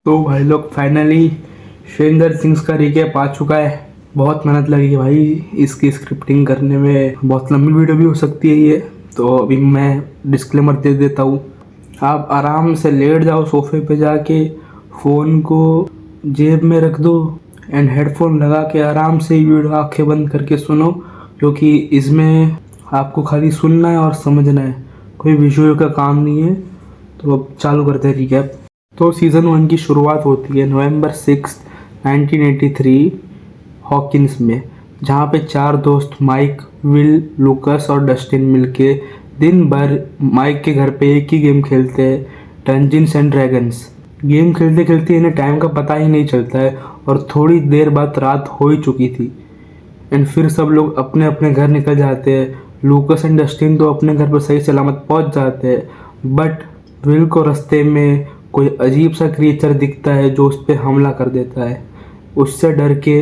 तो भाई लोग फाइनली श्रेंजर थिंग्स का रिकैप आ चुका है। बहुत मेहनत लगी है भाई इसकी स्क्रिप्टिंग करने में। बहुत लंबी वीडियो भी हो सकती है ये, तो अभी मैं डिस्क्लेमर दे देता हूँ। आप आराम से लेट जाओ सोफे पे जाके, फ़ोन को जेब में रख दो एंड हेडफोन लगा के आराम से ये वीडियो आंखें बंद करके सुनो, क्योंकि इसमें आपको खाली सुनना है और समझना है, कोई विजुअल का काम नहीं है। तो अब चालू करते हैं रिकैप। तो सीज़न 1 की शुरुआत होती है नवंबर 6, 1983 हॉकिंस में, जहाँ पे चार दोस्त माइक, विल, लूकस और डस्टिन मिलके दिन भर माइक के घर पे एक ही गेम खेलते हैं, डंजिन्स एंड ड्रैगन्स। गेम खेलते खेलते इन्हें टाइम का पता ही नहीं चलता है और थोड़ी देर बाद रात हो ही चुकी थी। एंड फिर सब लोग अपने अपने घर निकल जाते हैं। लूकस एंड डस्टिन तो अपने घर पर सही सलामत पहुंच जाते हैं, बट विल को रास्ते में कोई अजीब सा क्रिएचर दिखता है जो उस पर हमला कर देता है। उससे डर के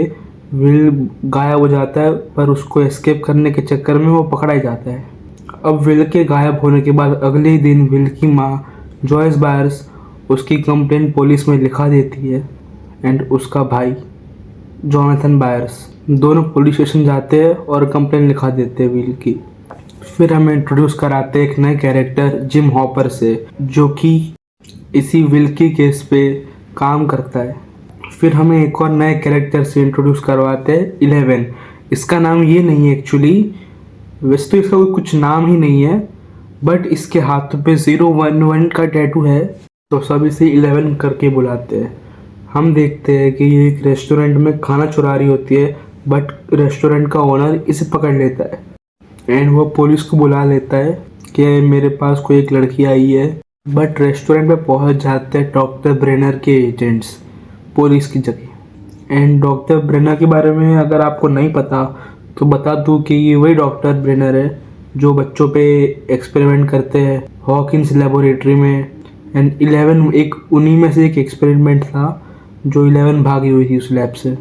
विल गायब हो जाता है, पर उसको एस्केप करने के चक्कर में वो पकड़ा ही जाता है। अब विल के गायब होने के बाद अगले ही दिन विल की माँ जॉयस बायर्स उसकी कंप्लेंट पुलिस में लिखा देती है एंड उसका भाई जोनाथन बायर्स दोनों पुलिस स्टेशन जाते हैं और कंप्लेंट लिखा देते हैं विल की। फिर हमें इंट्रोड्यूस कराते हैं एक नए कैरेक्टर जिम हॉपर से, जो कि इसी विल की केस पे काम करता है। फिर हमें एक और नए कैरेक्टर से इंट्रोड्यूस करवाते हैं 11। इसका नाम ये नहीं है एक्चुअली, वैसे तो इसका कोई कुछ नाम ही नहीं है, बट इसके हाथों पे 011 का टैटू है, तो सब इसे 11 करके बुलाते हैं। हम देखते हैं कि ये एक रेस्टोरेंट में खाना चुरा रही होती है, बट रेस्टोरेंट का ओनर इसे पकड़ लेता है एंड वो पुलिस को बुला लेता है कि मेरे पास कोई एक लड़की आई है। बट रेस्टोरेंट पे पहुंच जाते हैं डॉक्टर ब्रेनर के एजेंट्स पुलिस की जगह। एंड डॉक्टर ब्रेनर के बारे में अगर आपको नहीं पता तो बता दूं कि ये वही डॉक्टर ब्रेनर है जो बच्चों पे एक्सपेरिमेंट करते हैं हॉकिंस लेबोरेटरी में। एंड 11 एक उन्हीं में से एक एक्सपेरिमेंट था जो 11 भागी हुई थी उस लैब से,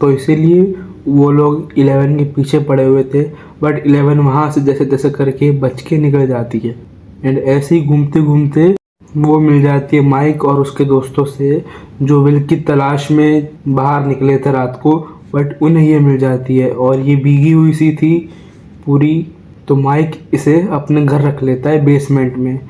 तो इसीलिए वो लोग 11 के पीछे पड़े हुए थे। बट 11 वहाँ से जैसे तैसे करके बच के निकल जाती है एंड ऐसे ही घूमते घूमते वो मिल जाती है माइक और उसके दोस्तों से, जो विल की तलाश में बाहर निकले थे रात को, बट उन्हें ये मिल जाती है और ये भीगी हुई सी थी पूरी। तो माइक इसे अपने घर रख लेता है बेसमेंट में।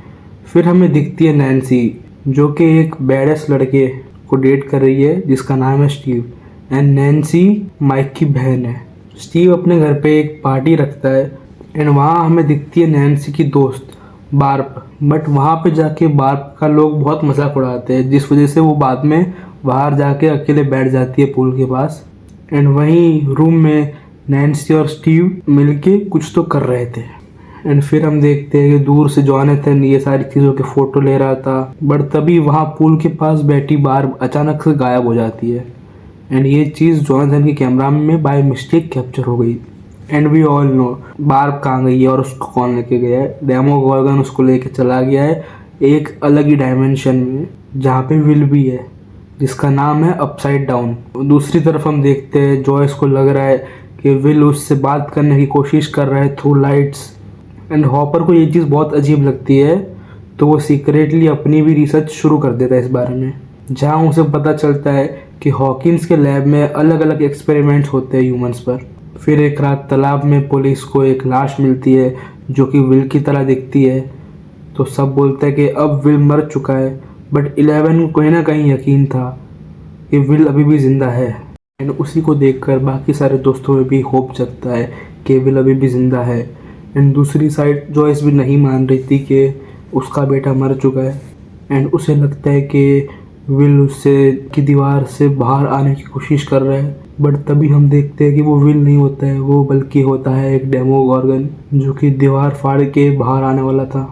फिर हमें दिखती है नैन्सी, जो कि एक बैडस लड़के को डेट कर रही है जिसका नाम है स्टीव। एंड नैन्सी माइक की बहन है। स्टीव अपने घर पे एक पार्टी रखता है एंड वहाँ हमें दिखती है नैन्सी की दोस्त बार्ब। बट वहाँ पे जाके बार्ब का लोग बहुत मजाक उड़ाते हैं, जिस वजह से वो बाद में बाहर जाके अकेले बैठ जाती है पूल के पास। एंड वहीं रूम में नैन्सी और स्टीव मिलके कुछ तो कर रहे थे। एंड फिर हम देखते हैं कि दूर से जोनाथन ये सारी चीज़ों के फ़ोटो ले रहा था, बट तभी वहाँ पूल के पास बैठी बार्ब अचानक से गायब हो जाती है। एंड ये चीज़ जोनाथन के कैमरा में बाय मिस्टेक कैप्चर हो गई। And we all know Barb कहाँ गई है और उसको कौन लेके गया है। डेमोगोर्गन उसको लेके चला गया है एक अलग ही डायमेंशन में, जहाँ पे विल भी है, जिसका नाम है अपसाइड डाउन। दूसरी तरफ हम देखते हैं जॉयस को लग रहा है कि विल उससे बात करने की कोशिश कर रहा है थ्रू लाइट्स। एंड हॉपर को ये चीज़ बहुत अजीब लगती है, तो वो सीक्रेटली अपनी भी रिसर्च शुरू कर देता है इस बारे में, जहाँ उसे पता चलता है कि हॉकिंस के लैब में अलग अलग एक्सपेरिमेंट्स होते हैं ह्यूमंस पर। फिर एक रात तालाब में पुलिस को एक लाश मिलती है जो कि विल की तरह दिखती है, तो सब बोलते हैं कि अब विल मर चुका है। बट 11 को कहीं ना कहीं यकीन था कि विल अभी भी ज़िंदा है। एंड उसी को देखकर बाकी सारे दोस्तों में भी होप जगता है कि विल अभी भी ज़िंदा है। एंड दूसरी साइड जॉयस भी नहीं मान रही थी कि उसका बेटा मर चुका है एंड उसे लगता है कि विल उससे की दीवार से बाहर आने की कोशिश कर रहा है। बट तभी हम देखते हैं कि वो विल नहीं होता है, वो बल्कि होता है एक डेमोगोर्गन जो कि दीवार फाड़ के बाहर आने वाला था।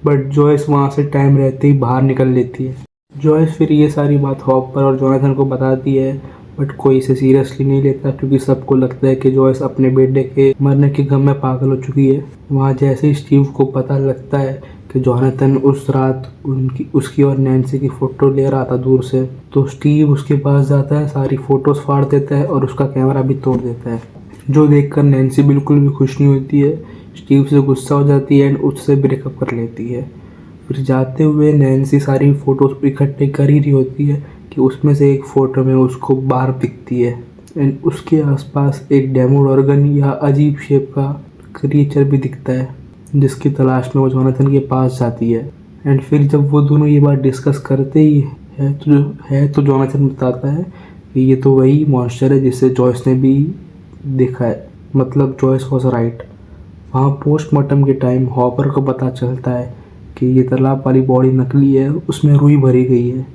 बट जॉयस वहाँ से टाइम रहते ही बाहर निकल लेती है। जॉयस फिर ये सारी बात हॉपर और जोनाथन को बताती है, बट कोई इसे सीरियसली नहीं लेता क्योंकि सबको लगता है कि जॉयस अपने बेटे के मरने के गम में पागल हो चुकी है। वहाँ जैसे ही स्टीव को पता लगता है कि जोनाथन उस रात उसकी और नैन्सी की फ़ोटो ले रहा था दूर से, तो स्टीव उसके पास जाता है, सारी फ़ोटोज़ फाड़ देता है और उसका कैमरा भी तोड़ देता है, जो देखकर नैन्सी बिल्कुल भी खुश नहीं होती है। स्टीव से गुस्सा हो जाती है एंड उससे ब्रेकअप कर लेती है। फिर जाते हुए नैन्सी सारी फ़ोटोज़ इकट्ठे कर ही रही होती है कि उसमें से एक फ़ोटो में उसको बार्ब दिखती है एंड उसके आसपास एक डेमोगोर्गन या अजीब शेप का क्रिएचर भी दिखता है, जिसकी तलाश में वो जोनाथन के पास जाती है। एंड फिर जब वो दोनों ये बात डिस्कस करते ही तो जोनाथन बताता है कि ये तो वही मॉन्स्टर है जिसे जॉयस ने भी देखा है, मतलब जॉयस वॉज राइट। वहाँ पोस्टमार्टम के टाइम हॉपर को पता चलता है कि ये तालाब वाली बॉडी नकली है, उसमें रुई भरी गई है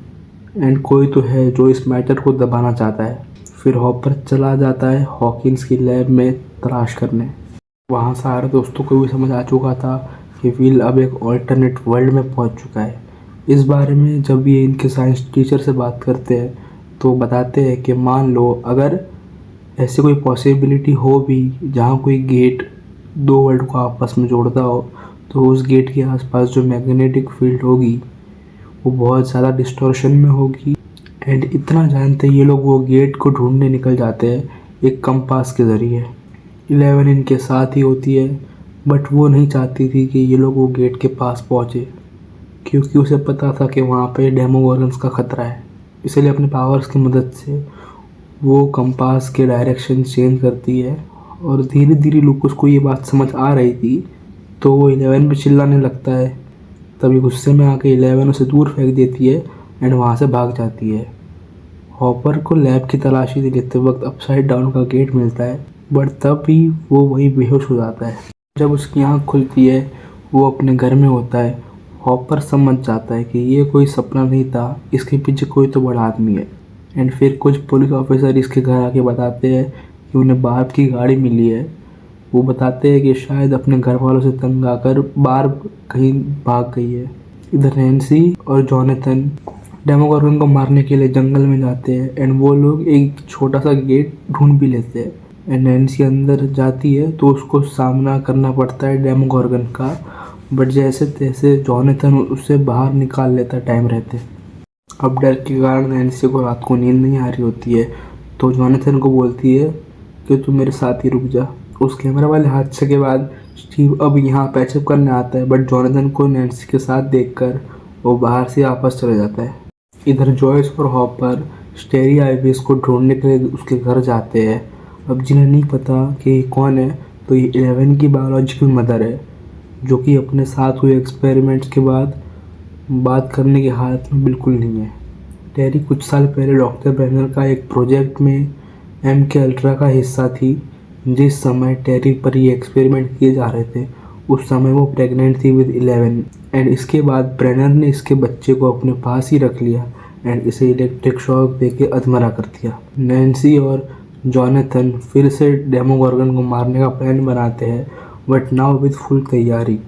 एंड कोई तो है जो इस मैटर को दबाना चाहता है। फिर हॉपर चला जाता है हॉकिंस की लैब में तलाश करने। वहाँ सारे दोस्तों को भी समझ आ चुका था कि विल अब एक ऑल्टरनेट वर्ल्ड में पहुँच चुका है। इस बारे में जब ये इनके साइंस टीचर से बात करते हैं तो बताते हैं कि मान लो अगर ऐसी कोई पॉसिबिलिटी हो भी जहाँ कोई गेट दो वर्ल्ड को आपस में जोड़ता हो, तो उस गेट के आसपास जो मैग्नेटिक फील्ड होगी वो बहुत ज़्यादा डिस्टॉर्शन में होगी। एंड इतना जानते ये लोग वो गेट को ढूंढने निकल जाते हैं एक कंपास के ज़रिए। 11 इनके साथ ही होती है, बट वो नहीं चाहती थी कि ये लोग वो गेट के पास पहुँचे, क्योंकि उसे पता था कि वहाँ पे डेमोगोर्गन्स का ख़तरा है। इसलिए अपने पावर्स की मदद से वो कंपास के डायरेक्शन चेंज करती है और धीरे धीरे लूकस को ये बात समझ आ रही थी, तो वो 11 पे चिल्लाने लगता है। तभी गुस्से में आके 11 उसे दूर फेंक देती है एंड वहाँ से भाग जाती है। हॉपर को लैब की तलाशी लेते वक्त अपसाइड डाउन का गेट मिलता है, बट तब भी वो वही बेहोश हो जाता है। जब उसकी आँख खुलती है वो अपने घर में होता है। हॉपर समझ जाता है कि ये कोई सपना नहीं था, इसके पीछे कोई तो बड़ा आदमी है। एंड फिर कुछ पुलिस ऑफिसर इसके घर आके बताते हैं कि उन्हें बार्ब की गाड़ी मिली है। वो बताते हैं कि शायद अपने घर वालों से तंग आकर बार्ब कहीं भाग गई है। इधर नैन्सी और जोनाथन डेमोगोर्गन को मारने के लिए जंगल में जाते हैं एंड वो लोग एक छोटा सा गेट ढूंढ भी लेते हैं। एंड नैन्सी अंदर जाती है तो उसको सामना करना पड़ता है डेमोगोर्गन का, बट जैसे तैसे जोनाथन उससे बाहर निकाल लेता टाइम रहते। अब डर के कारण नैन्सी को रात को नींद नहीं आ रही होती है, तो जोनाथन को बोलती है कि तू मेरे साथ ही रुक जा। उस कैमरा वाले हादसे के बाद स्टीव अब यहाँ पैचअप करने आता है, बट जोनाथन को नैन्सी के साथ देखकर वो बाहर से वापस चले जाता है। इधर जॉयस और हॉपर स्टेरी आइविस को ढूंढने के लिए उसके घर जाते हैं। अब जिन्हें नहीं पता कि ये कौन है, तो ये 11 की बायोलॉजिकल मदर है, जो कि अपने साथ हुए एक्सपेरिमेंट्स के बाद बात करने की हालत में बिल्कुल नहीं है। टेरी कुछ साल पहले डॉक्टर ब्रेनर का एक प्रोजेक्ट में MK अल्ट्रा का हिस्सा थी। जिस समय टेरी पर ये एक्सपेरिमेंट किए जा रहे थे उस समय वो प्रेग्नेंट थी विद 11 एंड इसके बाद ब्रेनर ने इसके बच्चे को अपने पास ही रख लिया एंड इसे इलेक्ट्रिक शॉक देके अधमरा कर दिया। नैन्सी और जोनाथन फिर से डेमोगोर्गन को मारने का प्लान बनाते हैं, बट नाउ विद फुल तैयारी।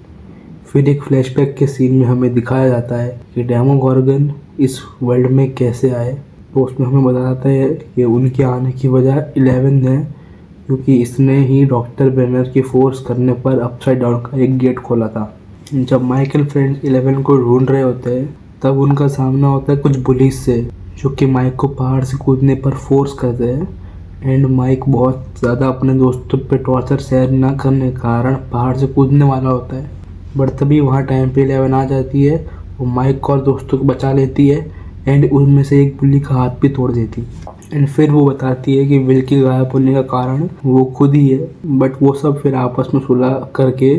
फिर एक फ्लैशबैक के सीन में हमें दिखाया जाता है कि डेमोगोर्गन इस वर्ल्ड में कैसे आए। तो उसमें हमें बताता है कि उनके आने की वजह 11 है, क्योंकि इसने ही डॉक्टर ब्रेनर की फोर्स करने पर अपसाइड डाउन का एक गेट खोला था। जब माइकल फ्रेंड्स 11 को ढूंढ रहे होते हैं तब उनका सामना होता है कुछ पुलिस से, जो कि माइक को पहाड़ से कूदने पर फोर्स करते हैं। एंड माइक बहुत ज़्यादा अपने दोस्तों पे टॉर्चर शेयर ना करने के कारण पहाड़ से कूदने वाला होता है, बट तभी वहाँ टाइम पे 11 आ जाती है। वो माइक को और दोस्तों को बचा लेती है एंड उनमें से एक बुली का हाथ भी तोड़ देती। एंड फिर वो बताती है कि विल के गायब होने का कारण वो खुद ही है, बट वो सब फिर आपस में सुलह करके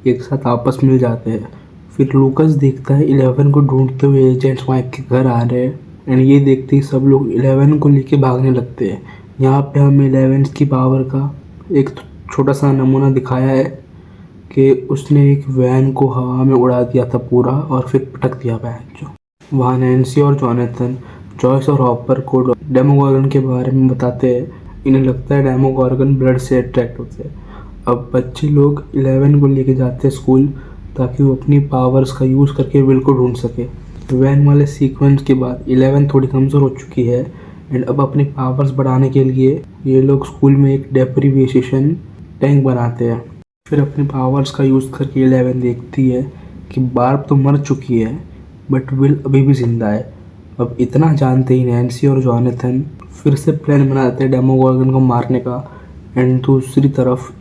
एक साथ आपस मिल जाते हैं। फिर लूकस देखता है 11 को ढूंढते हुए एजेंट्स माइक के घर आ रहे हैं एंड ये देखते ही सब लोग 11 को लेके भागने लगते हैं। यहाँ पे हमें 11 की पावर का एक छोटा सा नमूना दिखाया है कि उसने एक वैन को हवा में उड़ा दिया था पूरा और फिर पटक दिया वैन जो। वहाँ नैन्सी और जोनाथन जॉयस और हॉपर को डेमोगोर्गन के बारे में बताते हैं। इन्हें लगता है डेमोगोर्गन ब्लड से अट्रैक्ट होते हैं। अब बच्चे लोग 11 को लेके जाते हैं स्कूल, ताकि वो अपनी पावर्स का यूज़ करके विल को ढूंढ सके। वैन वाले सीक्वेंस के बाद 11 थोड़ी कमज़ोर हो चुकी है एंड अब अपनी पावर्स बढ़ाने के लिए ये लोग स्कूल में एक डेप्रिविएशन टैंक बनाते हैं। फिर अपने पावर्स का यूज़ करके 11 देखती है कि बार्ब तो मर चुकी है, बट विल अभी भी ज़िंदा है। अब इतना जानते ही नैन्सी और जोनाथन फिर से प्लान बनाते हैं डेमोगोर्गन को मारने का। एंड दूसरी तरफ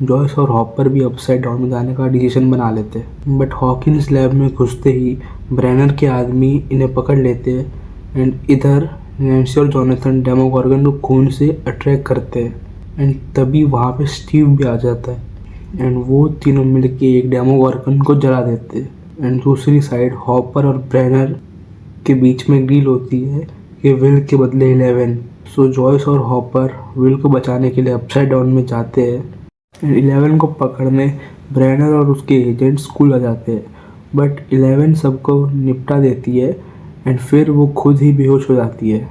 जॉयस और हॉपर भी अपसाइड डाउन में जाने का डिसीजन बना लेते हैं, बट हॉकिंस लैब में घुसते ही ब्रेनर के आदमी इन्हें पकड़ लेते हैं एंड इधर नैन्सी और जॉनथन डेमोगोर्गन को खून से अट्रैक्ट करते हैं एंड तभी वहाँ पे स्टीव भी आ जाता है एंड वो तीनों मिलके एक डेमोगोर्गन को जला देते हैं। एंड दूसरी साइड हॉपर और ब्रेनर के बीच में डील होती है कि विल के बदले 11। सो जॉयस और हॉपर विल को बचाने के लिए अपसाइड डाउन में जाते हैं एंड 11 को पकड़ने ब्रेनर और उसके एजेंट स्कूल आ जाते हैं, बट 11 सबको निपटा देती है एंड फिर वो खुद ही बेहोश हो जाती है।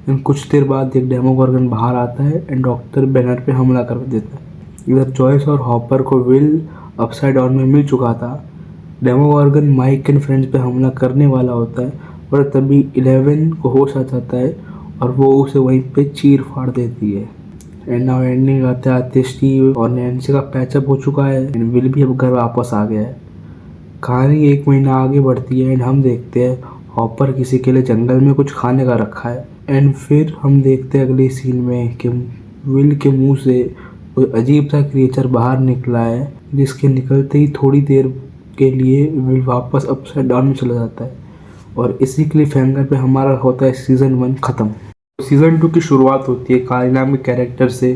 एंड कुछ देर बाद एक डेमोगोर्गन बाहर आता है एंड डॉक्टर बैनर पे हमला कर देता है। इधर जॉयस और हॉपर को विल अपसाइड डाउन में मिल चुका था। डेमोगोर्गन माइक एंड फ्रेंड्स पे हमला करने वाला होता है और तभी 11 को होश आ जाता है और वो उसे वहीं पे चीर फाड़ देती है। एंड नाउ एंडिंग आते आते स्टीव और नैन्सी का पैचअप हो चुका है एंड विल भी अब घर वापस आ गया है। कहानी 1 महीना आगे बढ़ती है एंड हम देखते हैं हॉपर किसी के लिए जंगल में कुछ खाने का रखा है एंड फिर हम देखते हैं अगले सीन में कि विल के मुंह से कोई अजीब सा क्रिएचर बाहर निकला है, जिसके निकलते ही थोड़ी देर के लिए विल वापस अपसाइड डाउन में चला जाता है और इसी क्लिफ हैंगर पे हमारा होता है सीज़न 1 ख़त्म। सीज़न 2 की शुरुआत होती है काली नाम के कैरेक्टर से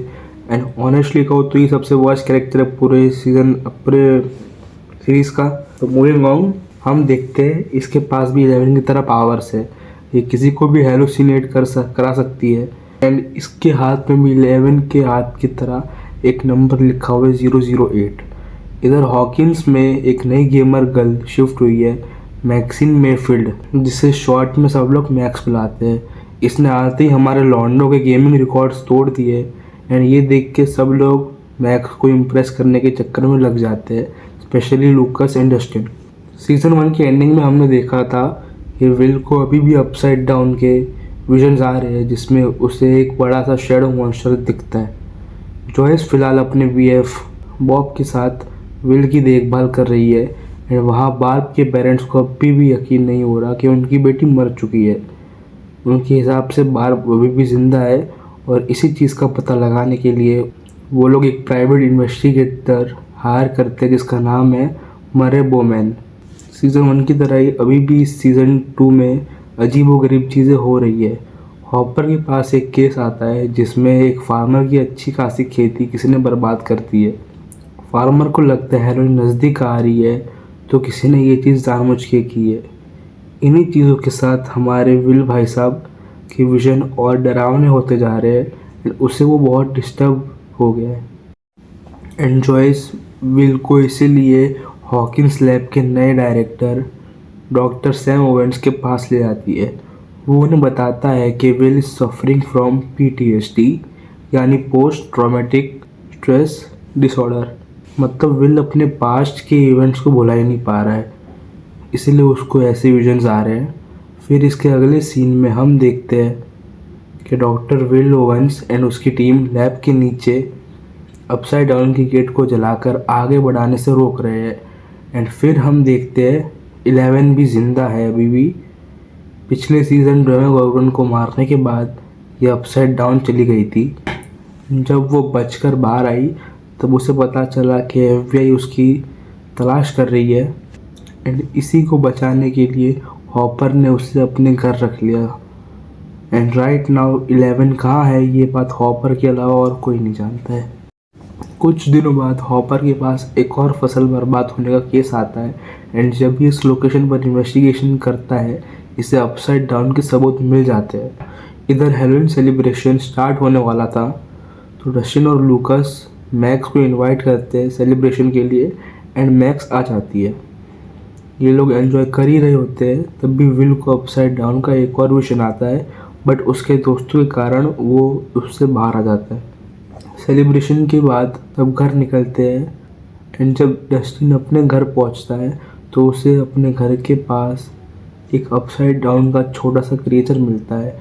एंड ऑनेस्टली कहो तो ये सबसे वर्स्ट कैरेक्टर है पूरे सीरीज़ का। तो मूविंग ऑन, हम देखते हैं इसके पास भी 11 की तरह पावर्स है, ये किसी को भी हेलुसिनेट करा सकती है एंड इसके हाथ में भी 11 के हाथ की तरह एक नंबर लिखा हुआ है 008। इधर हॉकिंस में एक नई गेमर गर्ल शिफ्ट हुई है मैक्सिन मेफील्ड, जिसे शॉर्ट में सब लोग मैक्स बुलाते हैं। इसने आते ही हमारे लॉन्डो के गेमिंग रिकॉर्ड्स तोड़ दिए एंड ये देख के सब लोग मैक्स को इम्प्रेस करने के चक्कर में लग जाते हैं, स्पेशली लूकस एंड डस्टिन। सीज़न 1 की एंडिंग में हमने देखा था कि विल को अभी भी अपसाइड डाउन के विजन्स आ रहे हैं जिसमें उसे एक बड़ा सा शैडो मॉन्स्टर दिखता है। जॉयस फिलहाल अपने बीएफ बॉब के साथ विल की देखभाल कर रही है एंड वहाँ बार्ब के पेरेंट्स को अभी भी यकीन नहीं हो रहा कि उनकी बेटी मर चुकी है। उनके हिसाब से बार्ब अभी भी ज़िंदा है और इसी चीज़ का पता लगाने के लिए वो लोग एक प्राइवेट इन्वेस्टिगेटर हायर करते हैं जिसका नाम है मरे बोमैन। सीज़न 1 की तरह ही अभी भी सीज़न 2 में अजीबोगरीब चीज़ें हो रही है। हॉपर के पास एक केस आता है जिसमें एक फार्मर की अच्छी खासी खेती किसी ने बर्बाद कर दी है। फार्मर को लगता है हेरोइन नज़दीक आ रही है तो किसी ने ये चीज़ जानबूझ के की है। इन्हीं चीज़ों के साथ हमारे विल भाई साहब के विजन और डरावने होते जा रहे हैं, उससे वो बहुत डिस्टर्ब हो गया है। एंड जॉयस विल को इसीलिए हॉकिंस लैब के नए डायरेक्टर डॉक्टर सैम ओवेंस के पास ले जाती है। वो उन्हें बताता है कि will is suffering from PTSD यानी पोस्ट ट्रॉमेटिक स्ट्रेस डिसऑर्डर। मतलब विल अपने पास्ट के इवेंट्स को भुला ही नहीं पा रहा है, इसीलिए उसको ऐसे विजन्स आ रहे हैं। फिर इसके अगले सीन में हम देखते हैं कि डॉक्टर विल ओवेंस एंड उसकी टीम लैब के नीचे अपसाइड डाउन की गेट को जलाकर आगे बढ़ाने से रोक रहे हैं। एंड फिर हम देखते हैं 11 भी ज़िंदा है अभी भी। पिछले सीज़न डेमोगोर्गन को मारने के बाद ये अपसाइड डाउन चली गई थी। जब वो बचकर बाहर आई तब उसे पता चला कि FBI उसकी तलाश कर रही है एंड इसी को बचाने के लिए हॉपर ने उसे अपने घर रख लिया। एंड राइट नाउ 11 कहाँ है ये बात हॉपर के अलावा और कोई नहीं जानता है। कुछ दिनों बाद हॉपर के पास एक और फसल बर्बाद होने का केस आता है एंड जब ये इस लोकेशन पर इन्वेस्टिगेशन करता है इसे अपसाइड डाउन के सबूत मिल जाते हैं। इधर हेलोवीन सेलिब्रेशन स्टार्ट होने वाला था तो डस्टिन और लूकस मैक्स को इनवाइट करते हैं सेलिब्रेशन के लिए एंड मैक्स आ जाती है। ये लोग एंजॉय कर ही रहे होते हैं तब भी विल को अपसाइड डाउन का एक और विजन आता है, बट उसके दोस्तों के कारण वो उससे बाहर आ जाता है। सेलिब्रेशन के बाद सब घर निकलते हैं एंड जब डस्टिन अपने घर पहुंचता है तो उसे अपने घर के पास एक अपसाइड डाउन का छोटा सा क्रिएचर मिलता है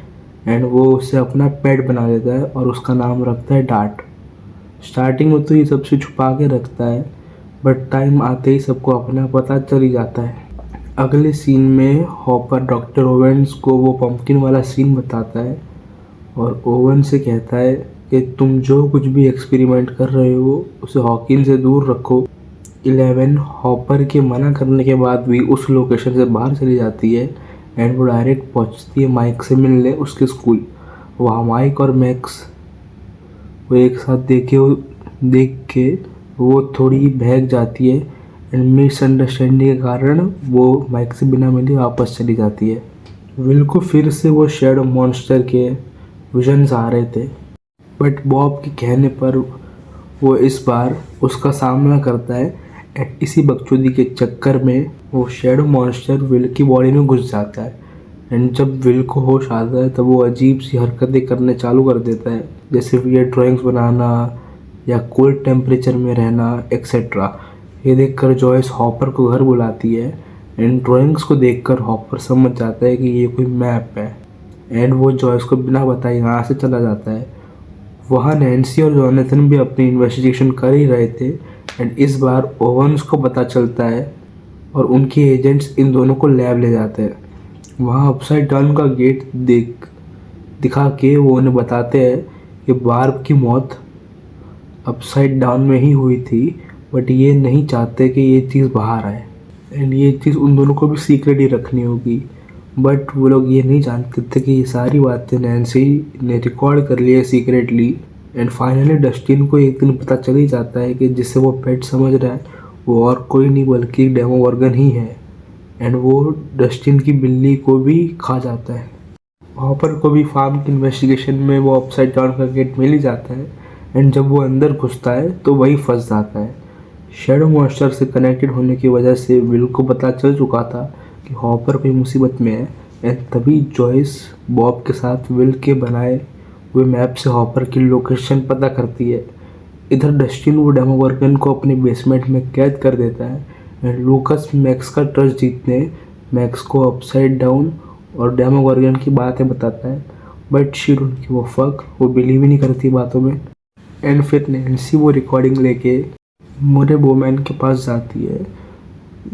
एंड वो उसे अपना पेट बना लेता है और उसका नाम रखता है डार्ट। स्टार्टिंग में तो ये सबसे छुपा के रखता है बट टाइम आते ही सबको अपना पता चल ही जाता है। अगले सीन में हॉपर डॉक्टर ओवेंस को वो पंपकिन वाला सीन बताता है और ओवन से कहता है कि तुम जो कुछ भी एक्सपेरिमेंट कर रहे हो उसे हॉकिन से दूर रखो। 11 हॉपर के मना करने के बाद भी उस लोकेशन से बाहर चली जाती है एंड वो डायरेक्ट पहुंचती है माइक से मिलने उसके स्कूल। वहाँ माइक और मैक्स वो एक साथ देख के वो थोड़ी बहक जाती है एंड मिसअंडरस्टैंडिंग के कारण वो माइक से बिना मिले वापस चली जाती है। विल को फिर से वो शैडो मॉन्स्टर के विजन्स आ रहे थे, बट बॉब के कहने पर वो इस बार उसका सामना करता है एंड इसी बकचोदी के चक्कर में वो शैडो मॉन्स्टर विल की बॉडी में घुस जाता है। एंड जब विल को होश आता है तब वो अजीब सी हरकतें करने चालू कर देता है, जैसे वियर्ड ड्राइंग्स बनाना या कोल्ड टेम्परेचर में रहना एक्सेट्रा। ये देखकर जॉयस हॉपर को घर बुलाती है एंड ड्राइंग्स को देखकर हॉपर समझ जाता है कि ये कोई मैप है एंड वो जॉयस को बिना बताए यहाँ से चला जाता है। वहाँ नैन्सी और जॉनथन भी अपनी इन्वेस्टिगेशन कर ही रहे थे एंड इस बार ओवन्स को पता चलता है और उनके एजेंट्स इन दोनों को लैब ले जाते हैं। वहाँ अपसाइड डाउन का गेट दिखा के वो उन्हें बताते हैं कि बार्ब की मौत अपसाइड डाउन में ही हुई थी, बट ये नहीं चाहते कि ये चीज़ बाहर आए एंड ये चीज़ उन दोनों को भी सीक्रेट ही रखनी होगी। बट वो लोग ये नहीं जानते थे कि ये सारी बातें नैन्सी ने रिकॉर्ड कर ली है सीक्रेटली। एंड फाइनली डस्टिन को एक दिन पता चल ही जाता है कि जिसे वो पेट समझ रहा है वो और कोई नहीं बल्कि डेमोगोर्गन ही है एंड वो डस्टिन की बिल्ली को भी खा जाता है। हॉपर को भी फार्म की इन्वेस्टिगेशन में वो अपसाइड डाउन का गेट मिल ही जाता है एंड जब वो अंदर घुसता है तो वही फंस जाता है। शैडो मॉन्स्टर से कनेक्टेड होने की वजह से विल को पता चल चुका था कि हॉपर कोई मुसीबत में है एंड तभी जॉयस बॉब के साथ विल के बनाए हुए मैप से हॉपर की लोकेशन पता करती है। इधर डस्टिन वो डेमोगोर्गन को अपने बेसमेंट में कैद कर देता है एंड लूकस मैक्स का ट्रस्ट जीतने मैक्स को अपसाइड डाउन और डेमोगोर्गन की बातें बताता है, but she don't give a fuck, वो बिलीव ही नहीं करती बातों में। एंड फिर नैन्सी वो रिकॉर्डिंग लेके मोरे बोमैन के पास जाती है।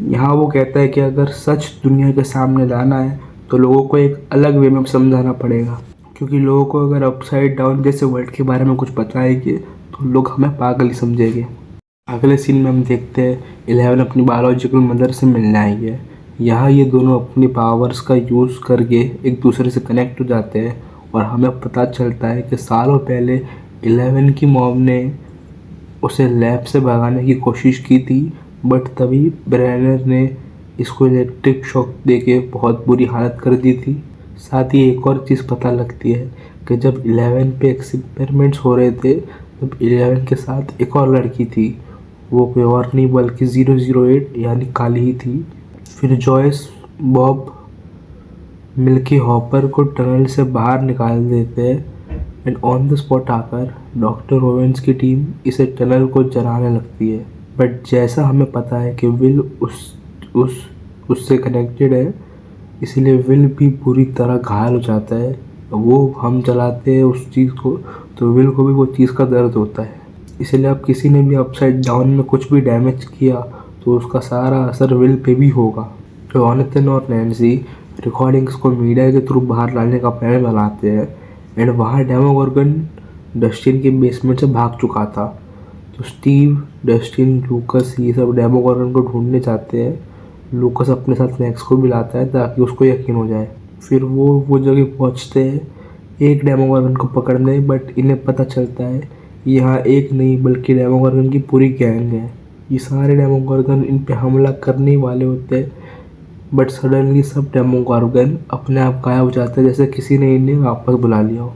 यहाँ वो कहता है कि अगर सच दुनिया के सामने लाना है तो लोगों को एक अलग वे में समझाना पड़ेगा, क्योंकि लोगों को अगर अपसाइड डाउन जैसे वर्ल्ड के बारे में कुछ बताएंगे तो लोग हमें पागल ही समझेंगे। अगले सीन में हम देखते हैं 11 अपनी बायोलॉजिकल मदर से मिलने आई है। यहाँ ये दोनों अपनी पावर्स का यूज़ करके एक दूसरे से कनेक्ट हो जाते हैं और हमें पता चलता है कि सालों पहले 11 की मॉम ने उसे लैब से भगाने की कोशिश की थी, बट तभी ब्रेनर ने इसको इलेक्ट्रिक शॉक देके बहुत बुरी हालत कर दी थी। साथ ही एक और चीज़ पता लगती है कि जब 11 पे एक्सपेरिमेंट्स हो रहे थे तब 11 के साथ एक और लड़की थी, वो कोई और नहीं बल्कि 008 यानी काली ही थी। फिर जॉयस बॉब मिलके हॉपर को टनल से बाहर निकाल देते हैं एंड ऑन द स्पॉट आकर डॉक्टर ओवेंस की टीम इसे टनल को जलाने लगती है। बट जैसा हमें पता है कि विल उससे कनेक्टेड है, इसलिए विल भी बुरी तरह घायल हो जाता है। वो हम जलाते हैं उस चीज़ को तो विल को भी वो चीज़ का दर्द होता है, इसलिए अब किसी ने भी अपसाइड डाउन में कुछ भी डैमेज किया तो उसका सारा असर विल पे भी होगा। जॉनथन और नैन्सी रिकॉर्डिंग्स को मीडिया के थ्रू बाहर लाने का प्लान बनाते हैं एंड वहाँ डेमोगोर्गन डस्टिन के बेसमेंट से भाग चुका था, तो स्टीव, डस्टिन, लूकस ये सब डेमोगोर्गन को ढूंढने जाते हैं। लूकस अपने साथ मैक्स को भी लाता है ताकि उसको यकीन हो जाए। फिर वो जगह पहुँचते हैं एक डेमोगोर्गन को पकड़ने, बट इन्हें पता चलता है यहाँ एक नहीं बल्कि डेमोगोर्गन की पूरी गैंग है। ये सारे डेमोगोर्गन इन पे हमला करने वाले होते हैं, बट सडनली सब डेमोगोर्गन अपने आप गायब हो जाते हैं जैसे किसी ने इन्हें वापस बुला लिया हो।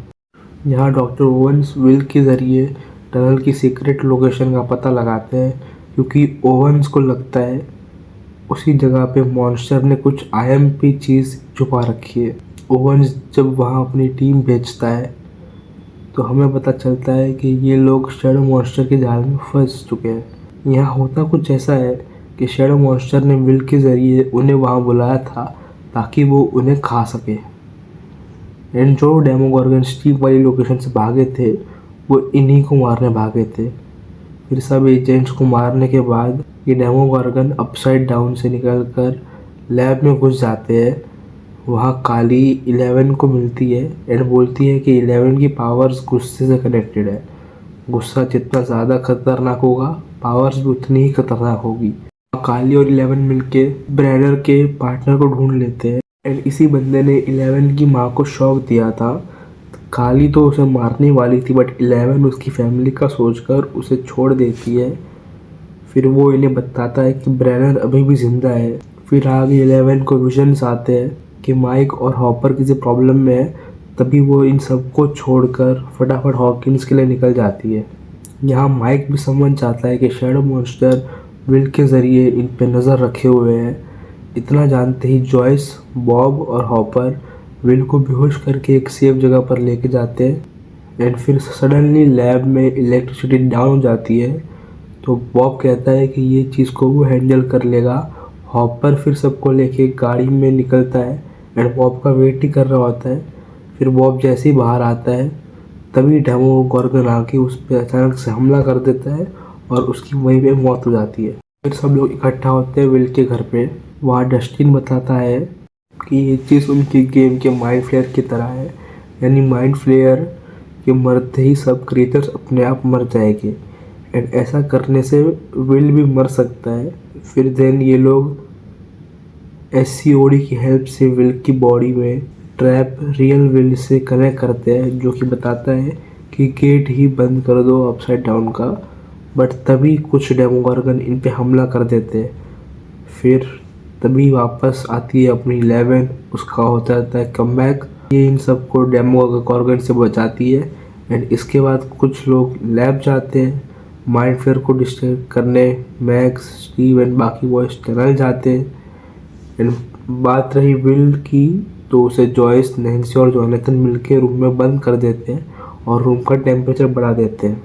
यहाँ डॉक्टर ओवंस विल के ज़रिए टनल की सीक्रेट लोकेशन का पता लगाते हैं, क्योंकि ओवंस को लगता है उसी जगह पे मॉन्स्टर ने कुछ आईएमपी चीज़ छुपा रखी है। ओवंस जब वहाँ अपनी टीम भेजता है तो हमें पता चलता है कि ये लोग शैडो मॉन्स्टर के जाल में फंस चुके हैं। यहाँ होता कुछ ऐसा है कि शैडो मॉन्स्टर ने विल के ज़रिए उन्हें वहाँ बुलाया था ताकि वो उन्हें खा सके। एंड जो डेमोगोर्गन स्टीव वाली लोकेशन से भागे थे वो इन्हीं को मारने भागे थे। फिर सब एजेंट्स को मारने के बाद ये डेमोगोर्गन अपसाइड डाउन से निकलकर लैब में घुस जाते हैं। वहाँ काली 11 को मिलती है एंड बोलती है कि 11 की पावर्स गुस्से से कनेक्टेड है। गुस्सा जितना ज़्यादा खतरनाक होगा पावर्स भी उतनी ही खतरनाक होगी। काली और 11 मिलके ब्रैनर के पार्टनर को ढूंढ लेते हैं एंड इसी बंदे ने 11 की माँ को शॉक दिया था। काली तो उसे मारने वाली थी बट 11 उसकी फैमिली का सोचकर उसे छोड़ देती है। फिर वो इन्हें बताता है कि ब्रेनर अभी भी जिंदा है। फिर आगे 11 को विजन्स आते हैं कि माइक और हॉपर किसी प्रॉब्लम में है, तभी वो इन सबको छोड़कर फटाफट हॉकिंस के लिए निकल जाती है। यहाँ माइक भी समझ जाता है कि शैडो मॉन्स्टर विल के ज़रिए इन पे नज़र रखे हुए हैं। इतना जानते ही जॉयस, बॉब और हॉपर विल को बेहोश करके एक सेफ जगह पर लेके जाते हैं। एंड फिर सडनली लैब में इलेक्ट्रिसिटी डाउन हो जाती है, तो बॉब कहता है कि ये चीज़ को वो हैंडल कर लेगा। हॉपर फिर सबको लेके गाड़ी में निकलता है एंड बॉब का वेट ही कर रहा होता है। फिर बॉब जैसे ही बाहर आता है तभी डेमोगोर्गन आके उस पर अचानक से हमला कर देता है और उसकी वहीं पे मौत हो जाती है। फिर सब लोग इकट्ठा होते हैं विल के घर पे। वहाँ डस्टिन बताता है कि ये चीज़ उनकी गेम के माइंड फ्लेयर की तरह है, यानी माइंड फ्लेयर के मरते ही सब क्रिएचर्स अपने आप मर जाएंगे एंड ऐसा करने से विल भी मर सकता है। फिर देन ये लोग SCOD की हेल्प से विल की बॉडी में trap real will say connect करते हैं, जो कि बताता है कि गेट ही बंद कर दो अपसाइड डाउन का। बट तभी कुछ डेमोगोर्गन इन पे हमला कर देते हैं। फिर तभी वापस आती है अपनी 11, उसका होता है कमबैक। ये इन सबको डेमोगोर्गन से बचाती है एंड इसके बाद कुछ लोग लैब जाते हैं माइंड फ्लेयर को डिस्ट्रैक्ट करने। मैक्स, स्टीव एंड बाकी बॉयज टनल जाते हैं। एंड बात रही विल की, तो उसे जॉयस, नैन्सी और जोनाथन मिलकर रूम में बंद कर देते हैं और रूम का टेम्परेचर बढ़ा देते हैं।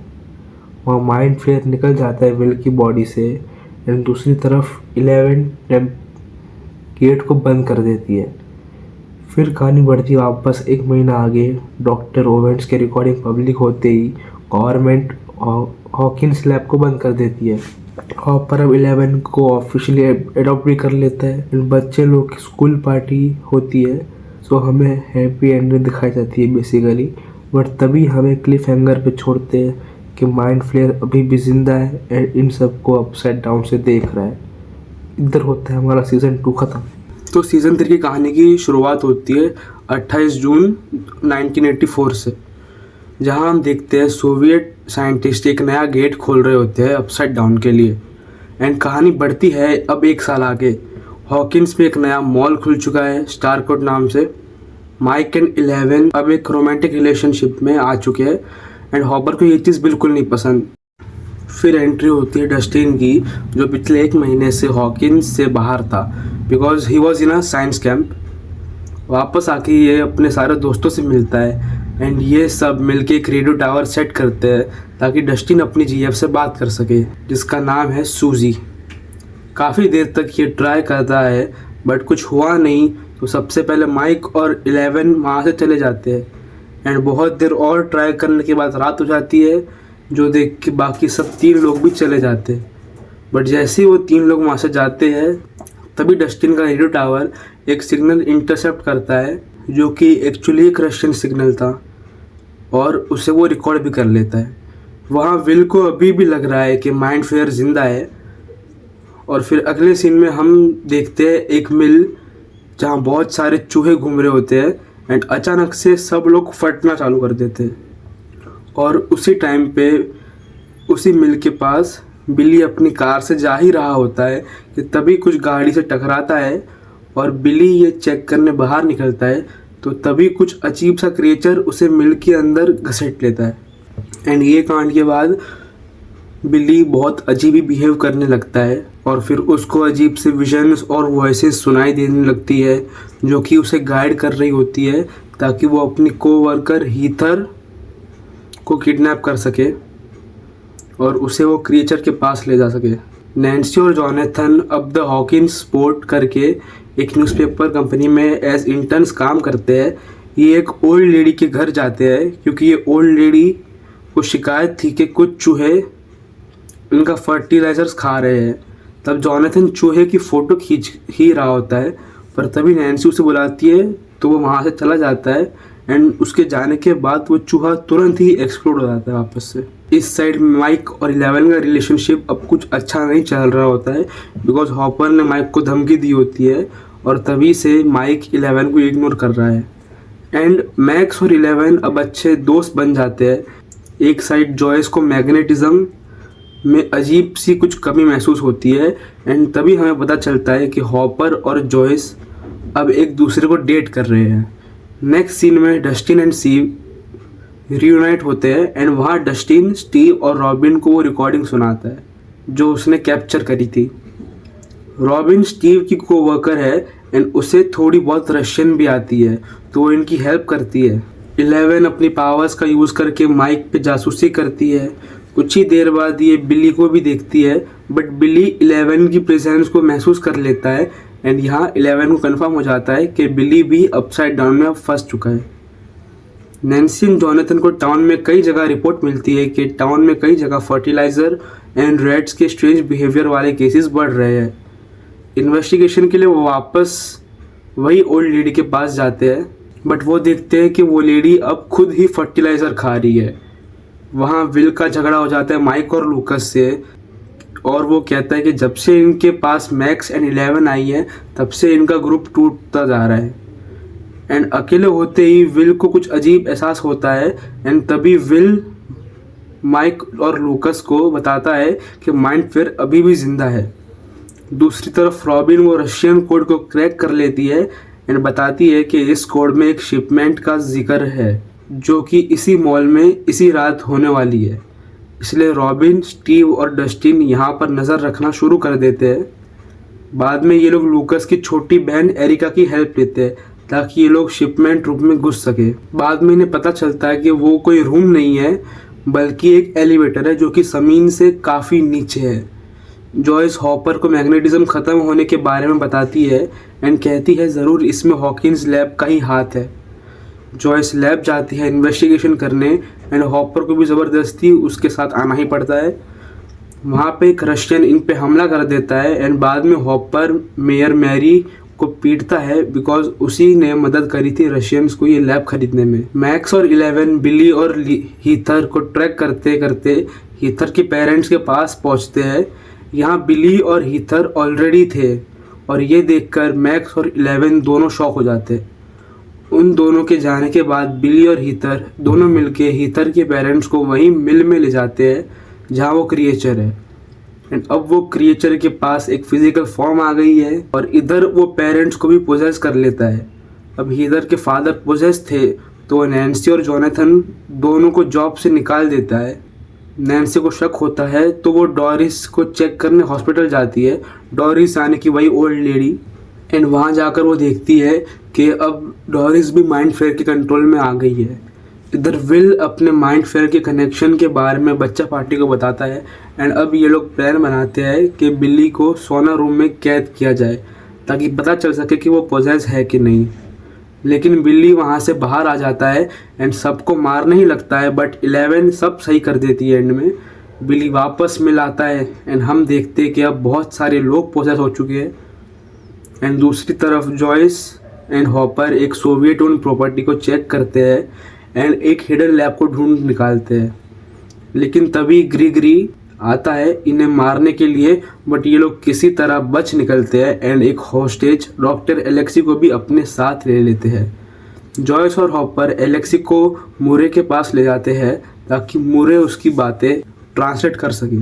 वहाँ माइंड फ्लेयर निकल जाता है विल की बॉडी से एंड दूसरी तरफ 11 गेट को बंद कर देती है। फिर कहानी बढ़ती वापस 1 महीना आगे। डॉक्टर ओवेंस के रिकॉर्डिंग पब्लिक होते ही गवर्नमेंट हॉकिंस लैब को बंद कर देती है। हॉपर अब 11 को ऑफिशियली एडॉप्ट भी कर लेता है। बच्चे लोग की स्कूल पार्टी होती है, सो हमें हैप्पी एंडिंग दिखाई जाती है बेसिकली। बट तभी हमें क्लिफ हैंगर पे छोड़ते हैं कि माइंड फ्लेयर अभी भी जिंदा है एंड इन सबको अपसाइड डाउन से देख रहा है। इधर होता है हमारा सीज़न 2 ख़त्म। तो सीज़न 3 की कहानी की शुरुआत होती है 28 जून 1984 से, जहां हम देखते हैं सोवियत साइंटिस्ट एक नया गेट खोल रहे होते हैं अपसाइड डाउन के लिए। एंड कहानी बढ़ती है अब 1 साल आगे। हॉकिंस में एक नया मॉल खुल चुका है स्टारकोट नाम से। माइक एंड 11 अब एक रोमांटिक रिलेशनशिप में आ चुके हैं एंड हॉपर को ये चीज़ बिल्कुल नहीं पसंद। फिर एंट्री होती है डस्टिन की, जो पिछले 1 महीने से हॉकिंस से बाहर था because he was in a science camp. वापस आके ये अपने सारे दोस्तों से मिलता है एंड ये सब मिलके एक रेडियो टावर सेट करते हैं ताकि डस्टिन अपनी GF से बात कर सके, जिसका नाम है सूजी। काफ़ी देर तक ये ट्राई करता है बट कुछ हुआ नहीं, तो सबसे पहले माइक और 11 वहाँ से चले जाते हैं एंड बहुत देर और ट्राई करने के बाद रात हो जाती है, जो देख के बाकी सब 3 लोग भी चले जाते हैं। बट जैसे ही वो 3 लोग वहाँ से जाते हैं तभी डस्टिन का रेडियो टावर एक सिग्नल इंटरसेप्ट करता है, जो कि एक्चुअली एक रशियन सिग्नल था और उसे वो रिकॉर्ड भी कर लेता है। वहाँ विल को अभी भी लग रहा है कि माइंड फ्लेयर जिंदा है। और फिर अगले सीन में हम देखते हैं एक मिल जहाँ बहुत सारे चूहे घूम रहे होते हैं एंड अचानक से सब लोग फटना चालू कर देते हैं। और उसी टाइम पे उसी मिल के पास बिली अपनी कार से जा ही रहा होता है कि तभी कुछ गाड़ी से टकराता है और बिली ये चेक करने बाहर निकलता है, तो तभी कुछ अजीब सा क्रिएचर उसे मिल के अंदर घसीट लेता है। एंड ये कांड के बाद बिली बहुत अजीब ही बिहेव करने लगता है और फिर उसको अजीब से विजन्स और वॉइसेस सुनाई देने लगती है, जो कि उसे गाइड कर रही होती है ताकि वो अपनी कोवर्कर हीथर को किडनैप कर सके और उसे वो क्रिएचर के पास ले जा सके। नैन्सी और जोनाथन अब द हॉकिंस स्पोर्ट करके एक न्यूज़पेपर कंपनी में एज इंटर्न्स काम करते हैं। ये एक ओल्ड लेडी के घर जाते हैं क्योंकि ये ओल्ड लेडी को शिकायत थी कि कुछ चूहे उनका फर्टिलाइजर्स खा रहे हैं। तब जोनाथन चूहे की फ़ोटो खींच ही रहा होता है, पर तभी नैन्सी उसे बुलाती है तो वो वहाँ से चला जाता है एंड उसके जाने के बाद वो चूहा तुरंत ही एक्सप्लोड हो जाता है वापस से। इस साइड माइक और 11 का रिलेशनशिप अब कुछ अच्छा नहीं चल रहा होता है बिकॉज हॉपर ने माइक को धमकी दी होती है और तभी से माइक 11 को इग्नोर कर रहा है। एंड मैक्स और 11 अब अच्छे दोस्त बन जाते हैं। एक साइड जॉयस को मैग्नेटिज्म में अजीब सी कुछ कमी महसूस होती है एंड तभी हमें पता चलता है कि हॉपर और जॉयस अब एक दूसरे को डेट कर रहे हैं। नेक्स्ट सीन में डस्टिन एंड स्टीव रियूनाइट होते हैं एंड वहाँ डस्टिन स्टीव और रॉबिन को वो रिकॉर्डिंग सुनाता है जो उसने कैप्चर करी थी। रॉबिन स्टीव की कोवर्कर है एंड उसे थोड़ी बहुत रशियन भी आती है तो वो इनकी हेल्प करती है। 11 अपनी पावर्स का यूज़ करके माइक पे जासूसी करती है। कुछ ही देर बाद ये बिली को भी देखती है बट बिली 11 की प्रेजेंस को महसूस कर लेता है एंड यहाँ 11 को कंफर्म हो जाता है कि बिली भी अपसाइड डाउन में अब फंस चुका है। नैन्सी और जॉनथन को टाउन में कई जगह रिपोर्ट मिलती है कि टाउन में कई जगह फर्टिलाइज़र एंड रेड्स के स्ट्रेंज बिहेवियर वाले केसेस बढ़ रहे हैं। इन्वेस्टिगेशन के लिए वो वापस वही ओल्ड लेडी के पास जाते हैं बट वो देखते हैं कि वो लेडी अब खुद ही फर्टिलाइज़र खा रही है। वहाँ विल का झगड़ा हो जाता है माइक और लूकस से और वो कहता है कि जब से इनके पास मैक्स एंड 11 आई है तब से इनका ग्रुप टूटता जा रहा है। एंड अकेले होते ही विल को कुछ अजीब एहसास होता है एंड तभी विल माइक और लूकस को बताता है कि माइंड फ्लेयर अभी भी जिंदा है। दूसरी तरफ रॉबिन वो रशियन कोड को क्रैक कर लेती है एंड बताती है कि इस कोड में एक शिपमेंट का जिक्र है जो कि इसी मॉल में इसी रात होने वाली है। इसलिए रॉबिन, स्टीव और डस्टिन यहाँ पर नज़र रखना शुरू कर देते हैं। बाद में ये लोग लूकस की छोटी बहन एरिका की हेल्प लेते हैं ताकि ये लोग शिपमेंट रूम में घुस सके। बाद में इन्हें पता चलता है कि वो कोई रूम नहीं है बल्कि एक एलिवेटर है जो कि ज़मीन से काफ़ी नीचे है। जॉयस हॉपर को मैग्नेटिज्म ख़त्म होने के बारे में बताती है एंड कहती है ज़रूर इसमें हॉकिंस लैब का ही हाथ है। जॉयस लैब जाती है इन्वेस्टिगेशन करने एंड हॉपर को भी ज़बरदस्ती उसके साथ आना ही पड़ता है। वहाँ पे एक रशियन इन पे हमला कर देता है एंड बाद में हॉपर मेयर मैरी को पीटता है बिकॉज उसी ने मदद करी थी रशियंस को ये लैब खरीदने में। मैक्स और 11 बिली और हीथर को ट्रैक करते करते हीथर के पेरेंट्स के पास पहुँचते हैं। यहाँ बिली और हीथर ऑलरेडी थे और ये देखकर मैक्स और 11 दोनों शॉक हो जाते। उन दोनों के जाने के बाद बिली और हीथर दोनों मिलके हीथर के पेरेंट्स को वहीं मिल में ले जाते हैं जहाँ वो क्रिएचर है एंड अब वो क्रिएचर के पास एक फिजिकल फॉर्म आ गई है और इधर वो पेरेंट्स को भी पोजेस कर लेता है। अब हीथर के फादर पोजेस थे तो नैन्सी और जॉनथन दोनों को जॉब से निकाल देता है। नैन्सी को शक होता है तो वो डॉरिस को चेक करने हॉस्पिटल जाती है। डॉरिस यानी कि वही ओल्ड लेडी एंड वहाँ जाकर वो देखती है कि अब डॉरिस भी माइंड फ्लेयर के कंट्रोल में आ गई है। इधर विल अपने माइंड फ्लेयर के कनेक्शन के बारे में बच्चा पार्टी को बताता है एंड अब ये लोग प्लान बनाते हैं कि बिल्ली को सोना रूम में कैद किया जाए ताकि पता चल सके कि वो पोजेस है कि नहीं। लेकिन बिल्ली वहाँ से बाहर आ जाता है एंड सबको मारने ही लगता है बट 11 सब सही कर देती है। एंड में बिल्ली वापस मिल आता है एंड हम देखते हैं कि अब बहुत सारे लोग पोजेस हो चुके हैं। एंड दूसरी तरफ जॉयस एंड हॉपर एक सोवियत ओन प्रॉपर्टी को चेक करते हैं एंड एक हिडन लैब को ढूंढ निकालते हैं। लेकिन तभी ग्रीगरी आता है इन्हें मारने के लिए बट ये लोग किसी तरह बच निकलते हैं एंड एक हॉस्टेज डॉक्टर एलेक्सी को भी अपने साथ ले लेते हैं। जॉयस और हॉपर एलेक्सी को मुरे के पास ले जाते हैं ताकि मुरे उसकी बातें ट्रांसलेट कर सके।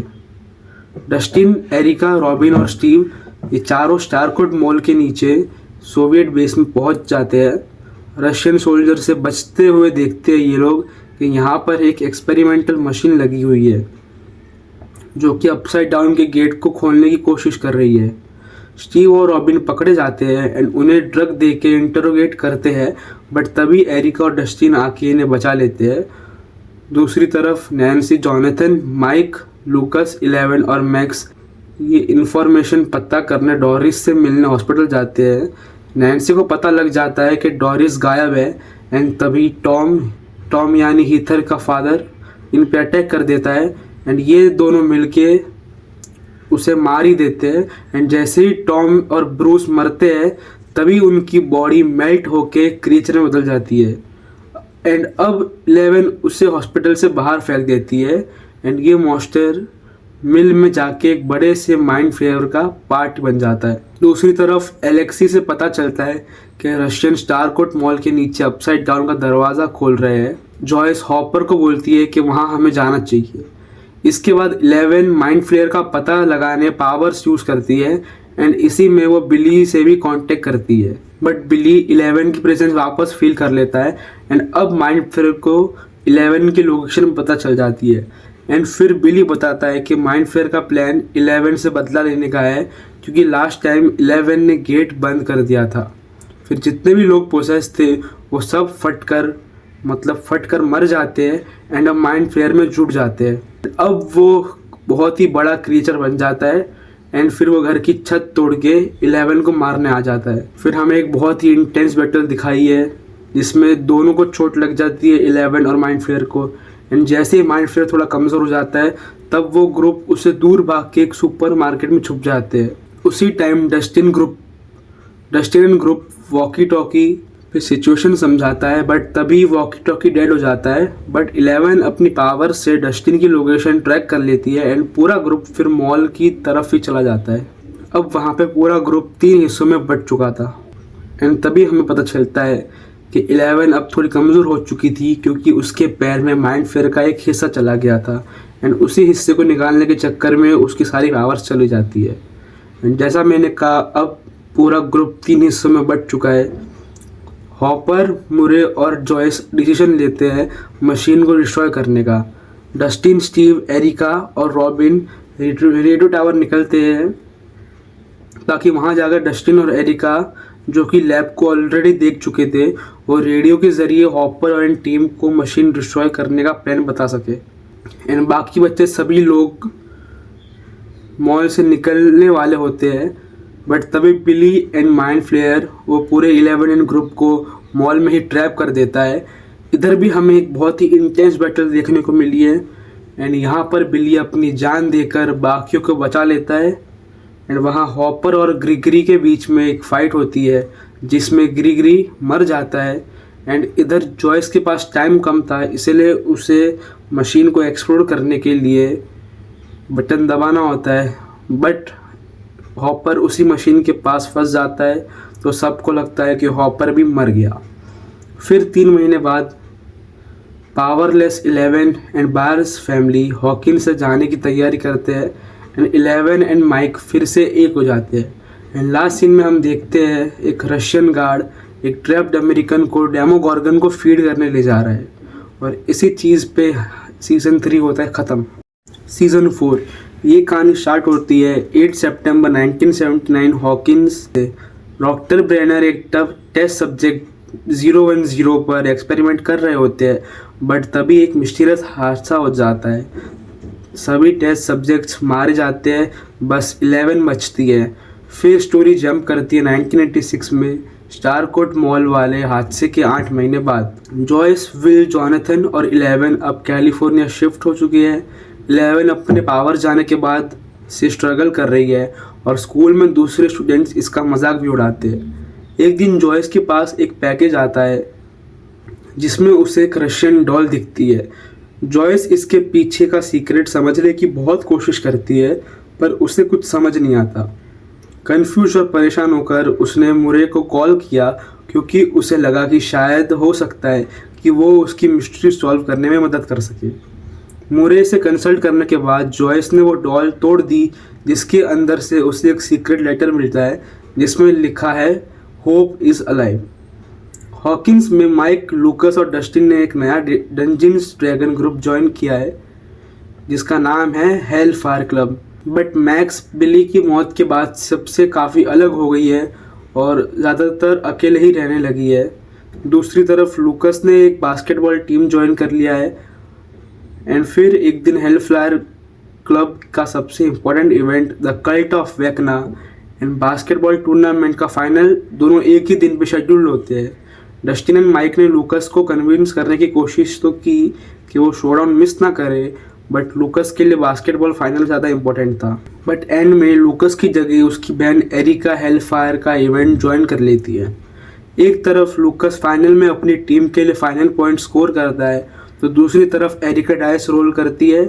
डस्टिन, एरिका, रॉबिन और स्टीव ये चारों स्टारकोड मॉल के नीचे सोवियत बेस में पहुंच जाते हैं। रशियन सोल्जर से बचते हुए देखते हैं ये लोग कि यहाँ पर एक एक्सपेरिमेंटल मशीन लगी हुई है जो कि अपसाइड डाउन के गेट को खोलने की कोशिश कर रही है। स्टीव और रॉबिन पकड़े जाते हैं एंड उन्हें ड्रग दे के इंटरोगेट करते हैं बट तभी एरिका और डस्टिन आके इन्हें बचा लेते हैं। दूसरी तरफ नैन्सी, जॉनथन, माइक, लूकस, 11 और मैक्स ये इन्फॉर्मेशन पता करने डॉरिस से मिलने हॉस्पिटल जाते हैं। नैन्सी को पता लग जाता है कि डॉरिस गायब है एंड तभी टॉम यानी हीथर का फादर इन पे अटैक कर देता है एंड ये दोनों मिलके उसे मार ही देते हैं। एंड जैसे ही टॉम और ब्रूस मरते हैं तभी उनकी बॉडी मेल्ट होके क्रीचर में बदल जाती है एंड अब 11 उसे हॉस्पिटल से बाहर फेंक देती है एंड ये मॉन्स्टर मिल में जाके एक बड़े से माइंड फ्लेयर का पार्ट बन जाता है। दूसरी तरफ एलेक्सी से पता चलता है कि रशियन स्टारकोट मॉल के नीचे अपसाइड डाउन का दरवाज़ा खोल रहे हैं। जॉयस हॉपर को बोलती है कि वहाँ हमें जाना चाहिए। इसके बाद 11 माइंड फ्लेयर का पता लगाने पावर्स यूज़ करती है एंड इसी में वो बिली से भी कांटेक्ट करती है, बट बिली 11 की प्रेजेंस वापस फील कर लेता है एंड अब माइंड फ्लेयर को 11 की लोकेशन पता चल जाती है। एंड फिर बिली बताता है कि माइंड फ्लेयर का प्लान 11 से बदला लेने का है, क्योंकि लास्ट टाइम 11 ने गेट बंद कर दिया था। फिर जितने भी लोग पोसेस थे वो सब फट कर मर जाते हैं एंड अब माइंड फ्लेयर में जुट जाते हैं। अब वो बहुत ही बड़ा क्रिएचर बन जाता है एंड फिर वो घर की छत तोड़ के 11 को मारने आ जाता है। फिर हमें एक बहुत ही इंटेंस बैटल दिखाई है जिसमें दोनों को चोट लग जाती है, 11 और माइंड फ्लेयर को। एंड जैसे ही माइंड फ्लेयर थोड़ा कमज़ोर हो जाता है तब वो ग्रुप उससे दूर भाग के एक सुपर मार्केट में छुप जाते हैं। उसी time Dustin and group walkie talkie पे सिचुएशन समझाता है, बट तभी वॉकी टॉकी डेड हो जाता है। बट 11 अपनी पावर से डस्टिन की लोकेशन ट्रैक कर लेती है एंड पूरा ग्रुप फिर मॉल की तरफ ही चला जाता है। अब वहाँ पे पूरा ग्रुप 3 हिस्सों में बट चुका था एंड तभी हमें पता चलता है कि 11 अब थोड़ी कमज़ोर हो चुकी थी, क्योंकि उसके पैर में माइंड फ्लेयर का एक हिस्सा चला गया था एंड उसी हिस्से को निकालने के चक्कर में उसकी सारी पावर्स चली जाती है। एंड जैसा मैंने कहा, अब पूरा ग्रुप 3 हिस्सों में बट चुका है। हॉपर, मुरे और जॉयस डिसीजन लेते हैं मशीन को डिस्ट्रॉय करने का। डस्टिन, स्टीव, एरिका और रॉबिन रेडियो टावर निकलते हैं ताकि वहाँ जाकर डस्टिन और एरिका, जो कि लैब को ऑलरेडी देख चुके थे, वो रेडियो के ज़रिए हॉपर और टीम को मशीन डिस्ट्रॉय करने का प्लान बता सके। एंड बाकी बच्चे सभी लोग मॉल से निकलने वाले होते हैं, बट तभी बिली एंड माइंड फ्लेयर वो पूरे 11 ग्रुप को मॉल में ही ट्रैप कर देता है। इधर भी हमें एक बहुत ही इंटेंस बैटल देखने को मिली है एंड यहाँ पर बिली अपनी जान देकर बाकियों को बचा लेता है। एंड वहाँ हॉपर और ग्रिगरी के बीच में एक फ़ाइट होती है जिसमें ग्रिगरी मर जाता है। एंड इधर जॉयस के पास टाइम कम था, इसलिए उसे मशीन को एक्सप्लोर करने के लिए बटन दबाना होता है, बट हॉपर उसी मशीन के पास फंस जाता है तो सबको लगता है कि हॉपर भी मर गया। फिर 3 महीने बाद powerless 11 and bars family Hawkins से जाने की तैयारी करते हैं एंड 11 एंड माइक फिर से एक हो जाते हैं। एंड लास्ट सीन में हम देखते हैं एक रशियन गार्ड एक ट्रैप्ड अमेरिकन को डेमोगॉर्गन को फीड करने ले जा रहा है और इसी चीज़ पे सीज़न 3 होता है ख़त्म। सीज़न 4 ये कहानी स्टार्ट होती है 8 सितंबर 1979 हॉकिंस से। डॉक्टर ब्रेनर एक टेस्ट सब्जेक्ट 010 पर एक्सपेरिमेंट कर रहे होते हैं, बट तभी एक मिस्टीरियस हादसा हो जाता है। सभी टेस्ट सब्जेक्ट्स मारे जाते हैं, बस 11 बचती है। फिर स्टोरी जंप करती है 1986 में स्टारकोट मॉल वाले हादसे के 8 महीने बाद। जॉयस, विल, जॉनथन और 11 अब कैलिफोर्निया शिफ्ट हो चुके हैं। 11 अपने पावर जाने के बाद से स्ट्रगल कर रही है और स्कूल में दूसरे स्टूडेंट्स इसका मजाक भी उड़ाते हैं। एक दिन जॉयस के पास एक पैकेज आता है जिसमें उसे एक रशियन डॉल दिखती है। जॉयस इसके पीछे का सीक्रेट समझने की बहुत कोशिश करती है, पर उसे कुछ समझ नहीं आता। कंफ्यूज और परेशान होकर उसने मुरे को कॉल किया, क्योंकि उसे लगा कि शायद हो सकता है कि वो उसकी मिस्ट्री सॉल्व करने में मदद कर सके। मुरे से कंसल्ट करने के बाद जॉयस ने वो डॉल तोड़ दी, जिसके अंदर से उसे एक सीक्रेट लेटर मिलता है जिसमें लिखा है होप इज़ अलाइव। हॉकिंस में माइक, लूकस और डस्टिन ने एक नया डंजियंस ड्रैगन ग्रुप ज्वाइन किया है जिसका नाम है hell fire club. But Max Billy की मौत के बाद सबसे काफ़ी अलग हो गई है और ज़्यादातर अकेले ही रहने लगी है। दूसरी तरफ लूकस ने एक बास्केटबॉल टीम ज्वाइन कर लिया है। एंड फिर एक दिन हेल फायर क्लब का सबसे important event the cult of Vecna and basketball tournament का फाइनल दोनों एक ही दिन पे शेड्यूल होते हैं। डस्टिन एंड माइक ने लूकस को कन्विंस करने की कोशिश तो की कि वो शोडाउन मिस ना करे, बट लूकस के लिए बास्केटबॉल फाइनल ज़्यादा इम्पोर्टेंट था। बट एंड में लूकस की जगह उसकी बहन एरिका हेल फायर का इवेंट ज्वाइन कर लेती है। एक तरफ लूकस फाइनल में अपनी टीम के लिए फाइनल पॉइंट स्कोर करता है, तो दूसरी तरफ एरिका डाइस रोल करती है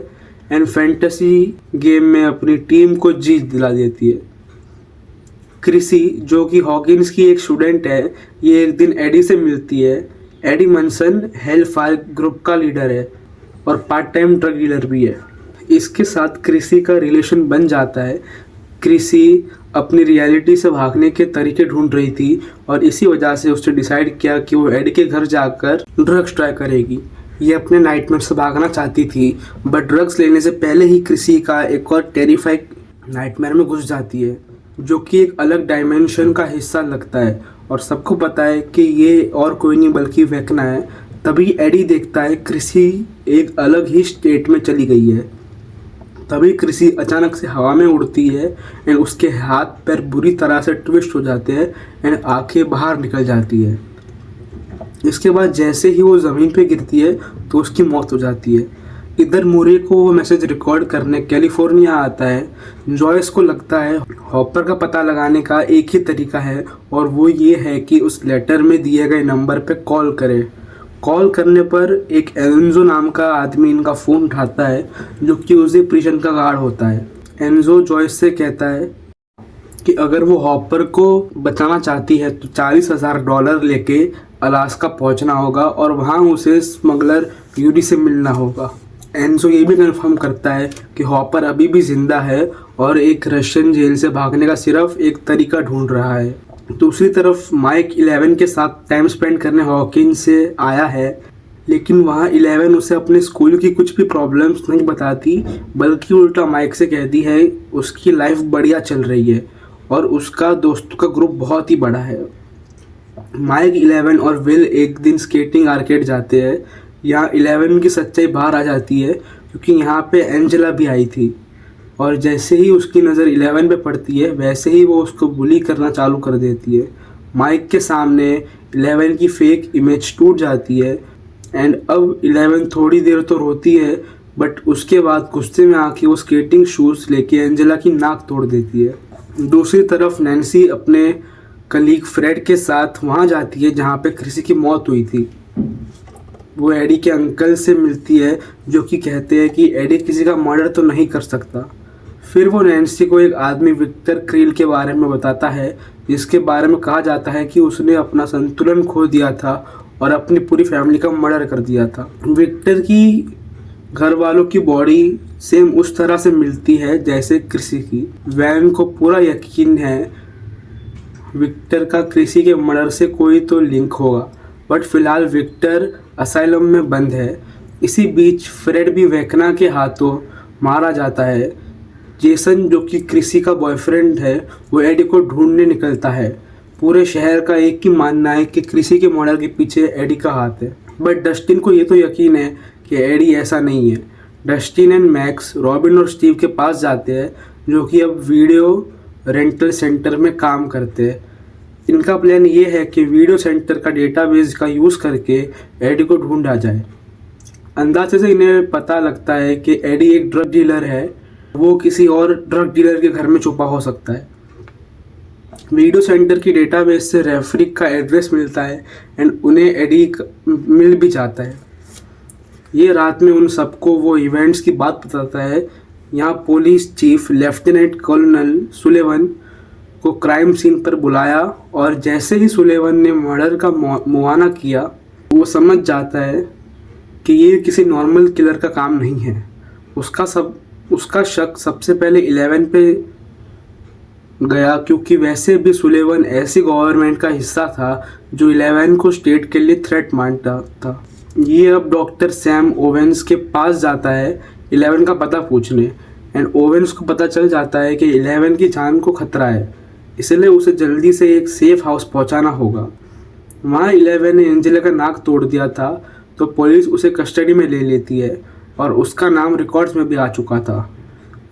एंड फैंटेसी गेम में अपनी टीम को जीत दिला देती है। क्रिसी जो कि हॉकिंस की एक स्टूडेंट है, ये एक दिन एडी से मिलती है। एडी मनसन हेलफायर ग्रुप का लीडर है और पार्ट टाइम ड्रग डीलर भी है। इसके साथ क्रिसी का रिलेशन बन जाता है। क्रिसी अपनी रियलिटी से भागने के तरीके ढूंढ रही थी और इसी वजह से उसने डिसाइड किया कि वो एडी के घर जाकर ड्रग्स ट्राई करेगी। ये अपने नाइटमेयर से भागना चाहती थी, बट ड्रग्स लेने से पहले ही क्रिसी का एक और टेरिफाइंग नाइटमेयर में घुस जाती है, जो कि एक अलग डायमेंशन का हिस्सा लगता है और सबको पता है कि ये और कोई नहीं बल्कि वेकना है। तभी एडी देखता है क्रिसी एक अलग ही स्टेट में चली गई है। तभी क्रिसी अचानक से हवा में उड़ती है एंड उसके हाथ पैर बुरी तरह से ट्विस्ट हो जाते हैं एंड आंखें बाहर निकल जाती है। इसके बाद जैसे ही वो ज़मीन पे गिरती है तो उसकी मौत हो जाती है। इधर मुरे को वो मैसेज रिकॉर्ड करने कैलिफोर्निया आता है। जॉयस को लगता है हॉपर का पता लगाने का एक ही तरीका है और वो ये है कि उस लेटर में दिए गए नंबर पे कॉल करे। कॉल करने पर एक एनजो नाम का आदमी इनका फ़ोन उठाता है, जो कि उसी प्रिजन का गार्ड होता है। एनजो जॉयस से कहता है कि अगर वो हॉपर को बचाना चाहती है तो $40,000 लेके अलास्का पहुंचना होगा और वहां उसे स्मगलर यूडी से मिलना होगा। एनजो ये भी कंफर्म करता है कि हॉपर अभी भी जिंदा है और एक रशियन जेल से भागने का सिर्फ एक तरीका ढूंढ रहा है। दूसरी तरफ माइक 11 के साथ टाइम स्पेंड करने हॉकिंस से आया है, लेकिन वहाँ 11 उसे अपने स्कूल की कुछ भी प्रॉब्लम्स नहीं बताती, बल्कि उल्टा माइक से कहती है उसकी लाइफ बढ़िया चल रही है और उसका दोस्तों का ग्रुप बहुत ही बड़ा है। माइक 11 और विल एक दिन स्केटिंग आर्केड जाते हैं। यहाँ 11 की सच्चाई बाहर आ जाती है क्योंकि यहाँ पे एंजेला भी आई थी और जैसे ही उसकी नज़र 11 पे पड़ती है वैसे ही वो उसको बुली करना चालू कर देती है। माइक के सामने 11 की फेक इमेज टूट जाती है एंड अब 11 थोड़ी देर तो रोती है, बट उसके बाद गुस्से में आके वो स्केटिंग शूज़ लेके एंजेला की नाक तोड़ देती है। दूसरी तरफ नैन्सी अपने कलीग फ्रेड के साथ वहाँ जाती है जहाँ पे क्रिसी की मौत हुई थी। वो एडी के अंकल से मिलती है, जो कि कहते हैं कि एडी किसी का मर्डर तो नहीं कर सकता। फिर वो नैन्सी को एक आदमी विक्टर क्रील के बारे में बताता है, जिसके बारे में कहा जाता है कि उसने अपना संतुलन खो दिया था और अपनी पूरी फैमिली का मर्डर कर दिया था। विक्टर की घर वालों की बॉडी सेम उस तरह से मिलती है जैसे क्रिसी की। वैन को पूरा यकीन है विक्टर का क्रिसी के मर्डर से कोई तो लिंक होगा, बट फिलहाल विक्टर असाइलम में बंद है। इसी बीच फ्रेड भी वेकना के हाथों मारा जाता है। जेसन जो कि क्रिसी का बॉयफ्रेंड है, वो एडी को ढूंढने निकलता है। पूरे शहर का एक ही मानना है कि क्रिसी के मर्डर के पीछे एडी का हाथ है, बट डस्टिन को ये तो यकीन है कि एडी ऐसा नहीं है। डस्टिन एंड मैक्स रॉबिन और स्टीव के पास जाते हैं, जो कि अब वीडियो रेंटल सेंटर में काम करते हैं। इनका प्लान ये है कि वीडियो सेंटर का डेटाबेस का यूज़ करके एडी को ढूंढा जाए। अंदाजे से इन्हें पता लगता है कि एडी एक ड्रग डीलर है, वो किसी और ड्रग डीलर के घर में छुपा हो सकता है। वीडियो सेंटर की डेटाबेस से रेफरिक का एड्रेस मिलता है एंड उन्हें एडी मिल भी जाता है। ये रात में उन सबको वो इवेंट्स की बात बताता है। यहाँ police chief lieutenant colonel Sullivan को क्राइम सीन पर बुलाया और जैसे ही सुलेवन ने मर्डर का मुआयना किया, वो समझ जाता है कि ये किसी नॉर्मल किलर का काम नहीं है। उसका शक सबसे पहले 11 पे गया, क्योंकि वैसे भी सुलेवन ऐसी गवर्नमेंट का हिस्सा था जो 11 को स्टेट के लिए थ्रेट मानता था। ये अब डॉक्टर सैम ओवेंस के पास जाता है 11 का पता पूछने एंड ओवेंस को पता चल जाता है कि 11 की जान को खतरा है, इसलिए उसे जल्दी से एक सेफ हाउस पहुंचाना होगा। वहाँ 11 ने एंजेला का नाक तोड़ दिया था, तो पुलिस उसे कस्टडी में ले लेती है और उसका नाम रिकॉर्ड्स में भी आ चुका था।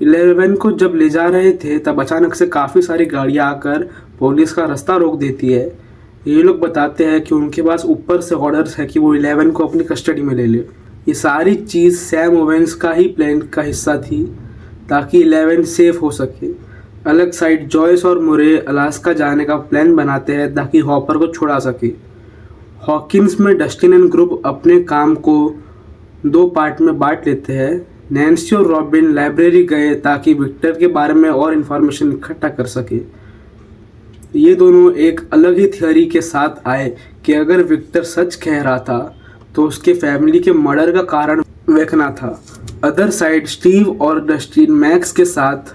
11 को जब ले जा रहे थे तब अचानक से काफ़ी सारी गाड़ियाँ आकर पुलिस का रास्ता रोक देती है। ये लोग बताते हैं कि उनके पास ऊपर से ऑर्डर्स है कि वो 11 को अपनी कस्टडी में ले ले। ये सारी चीज़ सैम ओवेंस का ही प्लान का हिस्सा थी ताकि 11 सेफ हो सके। अलग साइड जॉयस और मुरे अलास्का जाने का प्लान बनाते हैं ताकि हॉपर को छुड़ा सके। हॉकिंस में डस्टिन एंड ग्रुप अपने काम को 2 पार्ट में बांट लेते हैं। नैन्सी और रॉबिन लाइब्रेरी गए ताकि विक्टर के बारे में और इन्फॉर्मेशन इकट्ठा कर सके। ये दोनों एक अलग ही थियोरी के साथ आए कि अगर विक्टर सच कह रहा था तो उसके फैमिली के मर्डर का कारण वेकना था। अदर साइड स्टीव और डस्टिन मैक्स के साथ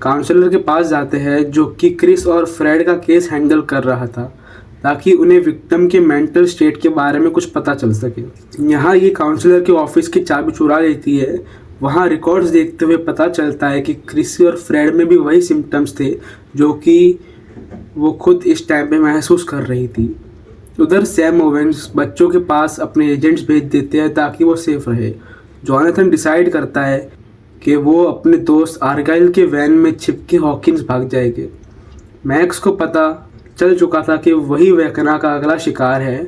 काउंसलर के पास जाते हैं जो कि क्रिस और फ्रेड का केस हैंडल कर रहा था ताकि उन्हें विक्टिम के मेंटल स्टेट के बारे में कुछ पता चल सके। यहाँ ये काउंसलर के ऑफिस की चाबी चुरा लेती है। वहाँ रिकॉर्ड्स देखते हुए पता चलता है कि क्रिस और फ्रेड में भी वही सिम्टम्स थे जो कि वो खुद इस टाइम पे महसूस कर रही थी। उधर सैम ओवेंस बच्चों के पास अपने एजेंट्स भेज देते हैं ताकि वो सेफ रहे। जॉनथन डिसाइड करता है कि वो अपने दोस्त आर्गाइल के वैन में छिप के हॉकिंस भाग जाएंगे। मैक्स को पता चल चुका था कि वही वेकना का अगला शिकार है।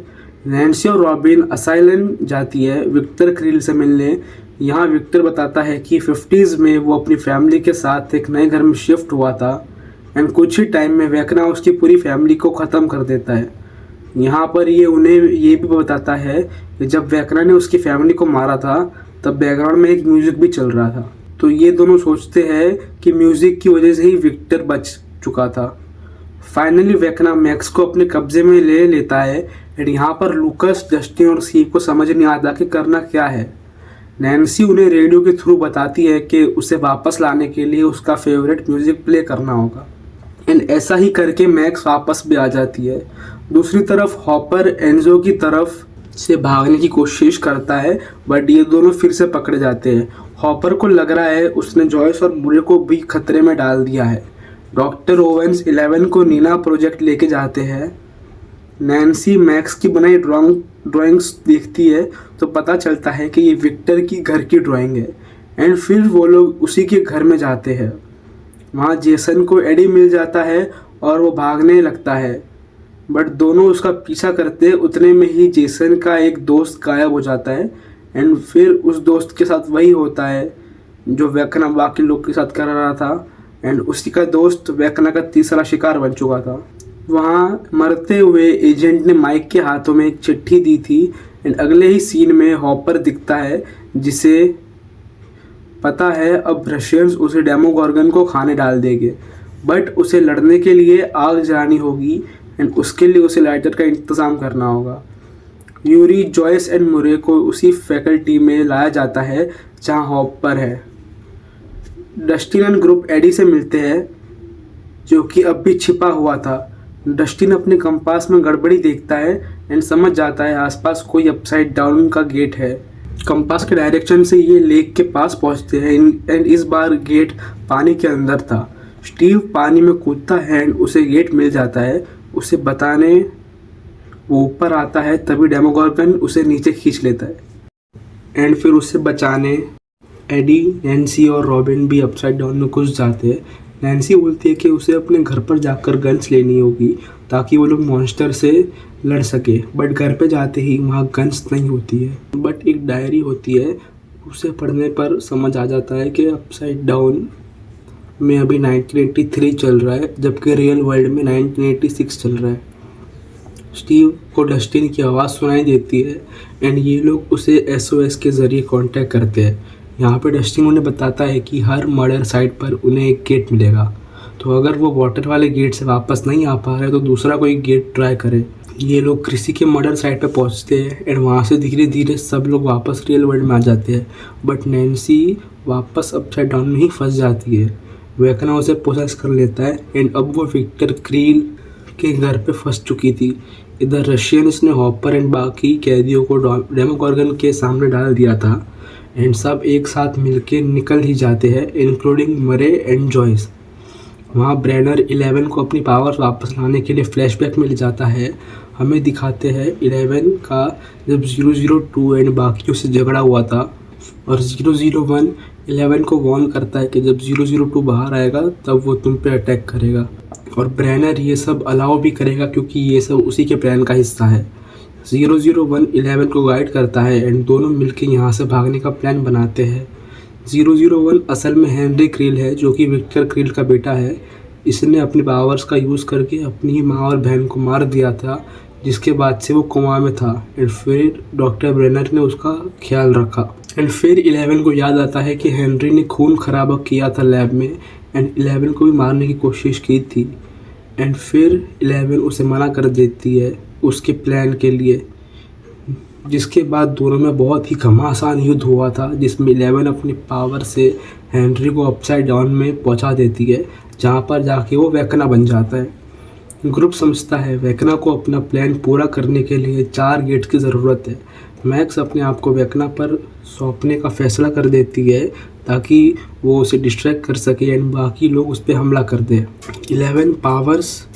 नैन्सी और रॉबिन असाइलन जाती है विक्टर क्रील से मिलने। यहाँ विक्टर बताता है कि 50s में वो अपनी फैमिली के साथ एक नए घर में शिफ्ट हुआ था एंड कुछ ही टाइम में वेकना उसकी पूरी फैमिली को ख़त्म कर देता है। यहाँ पर ये उन्हें ये भी बताता है कि जब वेकना ने उसकी फैमिली को मारा था तब बैकग्राउंड में एक म्यूज़िक भी चल रहा था। तो ये दोनों सोचते हैं कि म्यूज़िक की वजह से ही विक्टर बच चुका था। फाइनली वेकना मैक्स को अपने कब्जे में ले लेता है एंड यहाँ पर लूकस, डस्टिन और स्टीव को समझ नहीं आता कि करना क्या है। नैन्सी उन्हें रेडियो के थ्रू बताती है कि उसे वापस लाने के लिए उसका फेवरेट म्यूज़िक प्ले करना होगा एंड ऐसा ही करके मैक्स वापस भी आ जाती है। दूसरी तरफ हॉपर एंजो की तरफ से भागने की कोशिश करता है बट ये दोनों फिर से पकड़े जाते हैं। हॉपर को लग रहा है उसने जॉयस और मुरे को भी खतरे में डाल दिया है। डॉक्टर ओवेंस 11 को नीना प्रोजेक्ट लेके जाते हैं। नैन्सी मैक्स की बनाई ड्राइंग्स देखती है तो पता चलता है कि ये विक्टर की घर की ड्राइंग है एंड फिर वो लोग उसी के घर में जाते हैं। वहाँ जेसन को एडी मिल जाता है और वो भागने लगता है बट दोनों उसका पीछा करते हैं। उतने में ही जेसन का एक दोस्त गायब हो जाता है एंड फिर उस दोस्त के साथ वही होता है जो वेकना बाकी लोग के साथ कर रहा था एंड उसी का दोस्त वेकना का तीसरा शिकार बन चुका था। वहाँ मरते हुए एजेंट ने माइक के हाथों में एक चिट्ठी दी थी एंड अगले ही सीन में हॉपर दिखता है जिसे पता है अब रशियंस उसे डेमोगॉर्गन को खाने डाल देंगे बट उसे लड़ने के लिए आग जलानी होगी एंड उसके लिए उसे लाइटर का इंतज़ाम करना होगा। यूरी, जॉयस एंड मुरे को उसी फैकल्टी में लाया जाता है जहाँ हॉपर है। डस्टिन एंड ग्रुप एडी से मिलते हैं जो कि अब भी छिपा हुआ था। डस्टिन अपने कंपास में गड़बड़ी देखता है एंड समझ जाता है आसपास कोई अपसाइड डाउन का गेट है। कंपास के डायरेक्शन से ये लेक के पास पहुंचते हैं एंड इस बार गेट पानी के अंदर था। स्टीव पानी में कूदता है एंड उसे गेट मिल जाता है। उसे बताने वो ऊपर आता है तभी डेमोगॉर्गन उसे नीचे खींच लेता है एंड फिर उसे बचाने एडी, नैन्सी और रॉबिन भी अपसाइड डाउन में घुस जाते हैं। नैन्सी बोलती है कि उसे अपने घर पर जाकर गन्स लेनी होगी ताकि वो लोग मॉन्स्टर से लड़ सके बट घर पे जाते ही वहाँ गन्स नहीं होती है बट एक डायरी होती है। उसे पढ़ने पर समझ आ जाता है कि अपसाइड डाउन में अभी 1983 चल रहा है जबकि रियल वर्ल्ड में 1986 चल रहा है। स्टीव को डस्टिन की आवाज़ सुनाई देती है एंड ये लोग उसे SOS के ज़रिए कांटेक्ट करते हैं। यहाँ पे डस्टिन उन्हें बताता है कि हर मर्डर साइट पर उन्हें एक गेट मिलेगा तो अगर वो वाटर वाले गेट से वापस नहीं आ पा रहे तो दूसरा कोई गेट ट्राई करे। ये लोग कृषि के मर्डर साइट पे पहुँचते हैं एंड वहाँ से धीरे धीरे सब लोग वापस रियल वर्ल्ड में आ जाते हैं बट नैन्सी वापस अपसाइड डाउन में ही फंस जाती है। वेकना उसे पोसेस कर लेता है एंड अब वो विक्टर क्रील के घर पे फंस चुकी थी। इधर रशियंस ने हॉपर एंड बाकी कैदियों को डेमोगॉर्गन के सामने डाल दिया था एंड सब एक साथ मिलके निकल ही जाते हैं इंक्लूडिंग मरे एंड जॉयस। वहाँ ब्रैनर 11 को अपनी पावर्स वापस लाने के लिए फ्लैशबैक मिल जाता है। हमें दिखाते हैं 11 का जब 002 एंड बाकियों से झगड़ा हुआ था और 001 11 को वार्न करता है कि जब 002 बाहर आएगा तब वो तुम पे अटैक करेगा और ब्रैनर ये सब अलाउ भी करेगा क्योंकि ये सब उसी के प्लान का हिस्सा है। 001 11 को गाइड करता है एंड दोनों मिलकर यहाँ से भागने का प्लान बनाते हैं। 001 असल में हेनरी क्रील है जो कि विक्टर क्रील का बेटा है। इसने अपनी पावर्स का यूज़ करके अपनी माँ और बहन को मार दिया था जिसके बाद से वो कोमा में था। एंड फिर डॉक्टर ब्रेनर ने उसका ख्याल रखा। एंड फिर 11 को याद आता है कि हेनरी ने खून खराबा किया था लैब में एंड 11 को भी मारने की कोशिश की थी। एंड फिर 11 उसे मना कर देती है उसके प्लान के लिए, जिसके बाद दोनों में बहुत ही घमासान युद्ध हुआ था, जिसमें 11 अपनी पावर से हेनरी को अपसाइड डाउन में पहुंचा देती है, जहां पर जाके वो वेकना बन जाता है। ग्रुप समझता है वेकना को अपना प्लान पूरा करने के लिए 4 गेट की ज़रूरत है। मैक्स अपने आप को वेकना पर सौंपने का फैसला कर देती है ताकि वो उसे डिस्ट्रैक्ट कर सके एंड बाकी लोग उस पर हमला कर दें। 11 पावर्स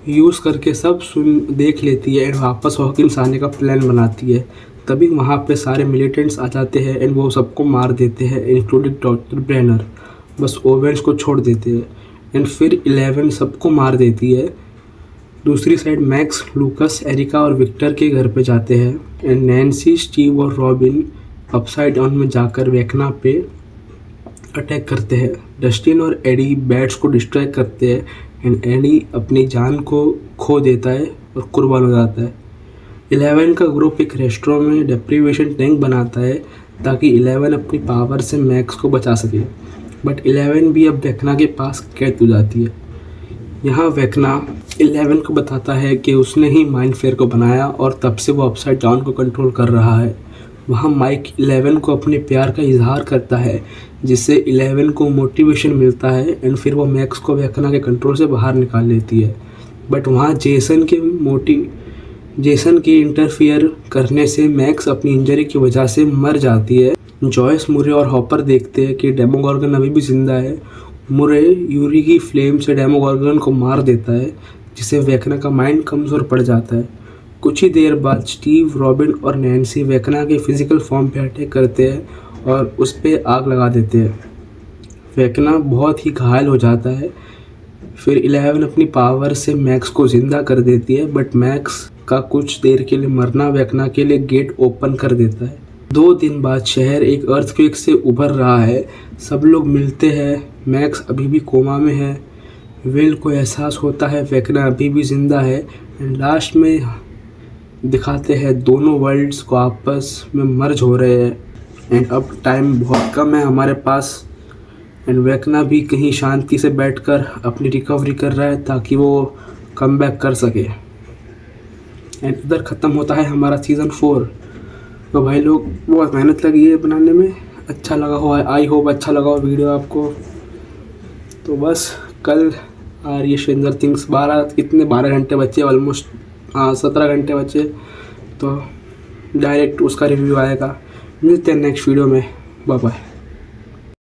यूज़ करके सब देख लेती है एंड वापस हॉकिंस आने का प्लान बनाती है। तभी वहाँ पे सारे मिलिटेंट्स आ जाते हैं एंड वो सबको मार देते हैं, इंक्लूडिंग डॉक्टर ब्रेनर। बस ओवेंस को छोड़ देते हैं एंड फिर 11 सबको मार देती है। दूसरी साइड मैक्स, लूकस, एरिका और विक्टर के घर पे जाते हैं एंड नैन्सी, स्टीव और रॉबिन अपसाइड डाउन में जाकर वेकना पे अटैक करते हैं। डस्टिन और एडी बैट्स को डिस्ट्रैक्ट करते हैं एंड एडी अपनी जान को खो देता है और कुर्बान हो जाता है। 11 का ग्रुप एक रेस्टोरेंट में डेप्रीवेशन टैंक बनाता है ताकि 11 अपनी पावर से मैक्स को बचा सके, बट 11 भी अब वेकना के पास कैद हो जाती है। यहाँ वेकना 11 को बताता है कि उसने ही माइंड फ्लेयर को बनाया और तब से वो अपसाइड डाउन को कंट्रोल कर रहा है। वहाँ माइक 11 को अपने प्यार का इजहार करता है, जिससे 11 को मोटिवेशन मिलता है एंड फिर वो मैक्स को वेकना के कंट्रोल से बाहर निकाल लेती है। बट वहाँ जेसन के इंटरफियर करने से मैक्स अपनी इंजरी की वजह से मर जाती है। जॉयस, मुरे और हॉपर देखते हैं कि डेमोगॉर्गन अभी भी जिंदा है। मुरे यूरी की फ्लेम से डेमोगॉर्गन को मार देता है, जिससे वेकना का माइंड कमज़ोर पड़ जाता है। कुछ ही देर बाद स्टीव, रॉबिन और नैन्सी वेकना के फिजिकल फॉर्म पे अटैक करते हैं और उस पर आग लगा देते हैं। वेकना बहुत ही घायल हो जाता है। फिर 11 अपनी पावर से मैक्स को ज़िंदा कर देती है, बट मैक्स का कुछ देर के लिए मरना वेकना के लिए गेट ओपन कर देता है। 2 दिन बाद शहर एक अर्थक्वेक से उभर रहा है। सब लोग मिलते हैं। मैक्स अभी भी कोमा में है। विल को एहसास होता है वेकना अभी भी ज़िंदा है एंड लास्ट में दिखाते हैं दोनों वर्ल्ड्स को आपस में मर्ज हो रहे हैं एंड अब टाइम बहुत कम है हमारे पास एंड वेकना भी कहीं शांति से बैठकर अपनी रिकवरी कर रहा है ताकि वो कम बैक कर सके। एंड इधर ख़त्म होता है हमारा सीज़न 4। तो भाई लोग बहुत मेहनत लगी है बनाने में। अच्छा लगा हो, आई होप अच्छा लगा हो वीडियो आपको। तो बस कल आ रही है स्ट्रेंजर थिंग्स। 12 घंटे बचे, ऑलमोस्ट 17 घंटे बचे, तो डायरेक्ट उसका रिव्यू आएगा। मिलते हैं नेक्स्ट वीडियो में। Bye bye.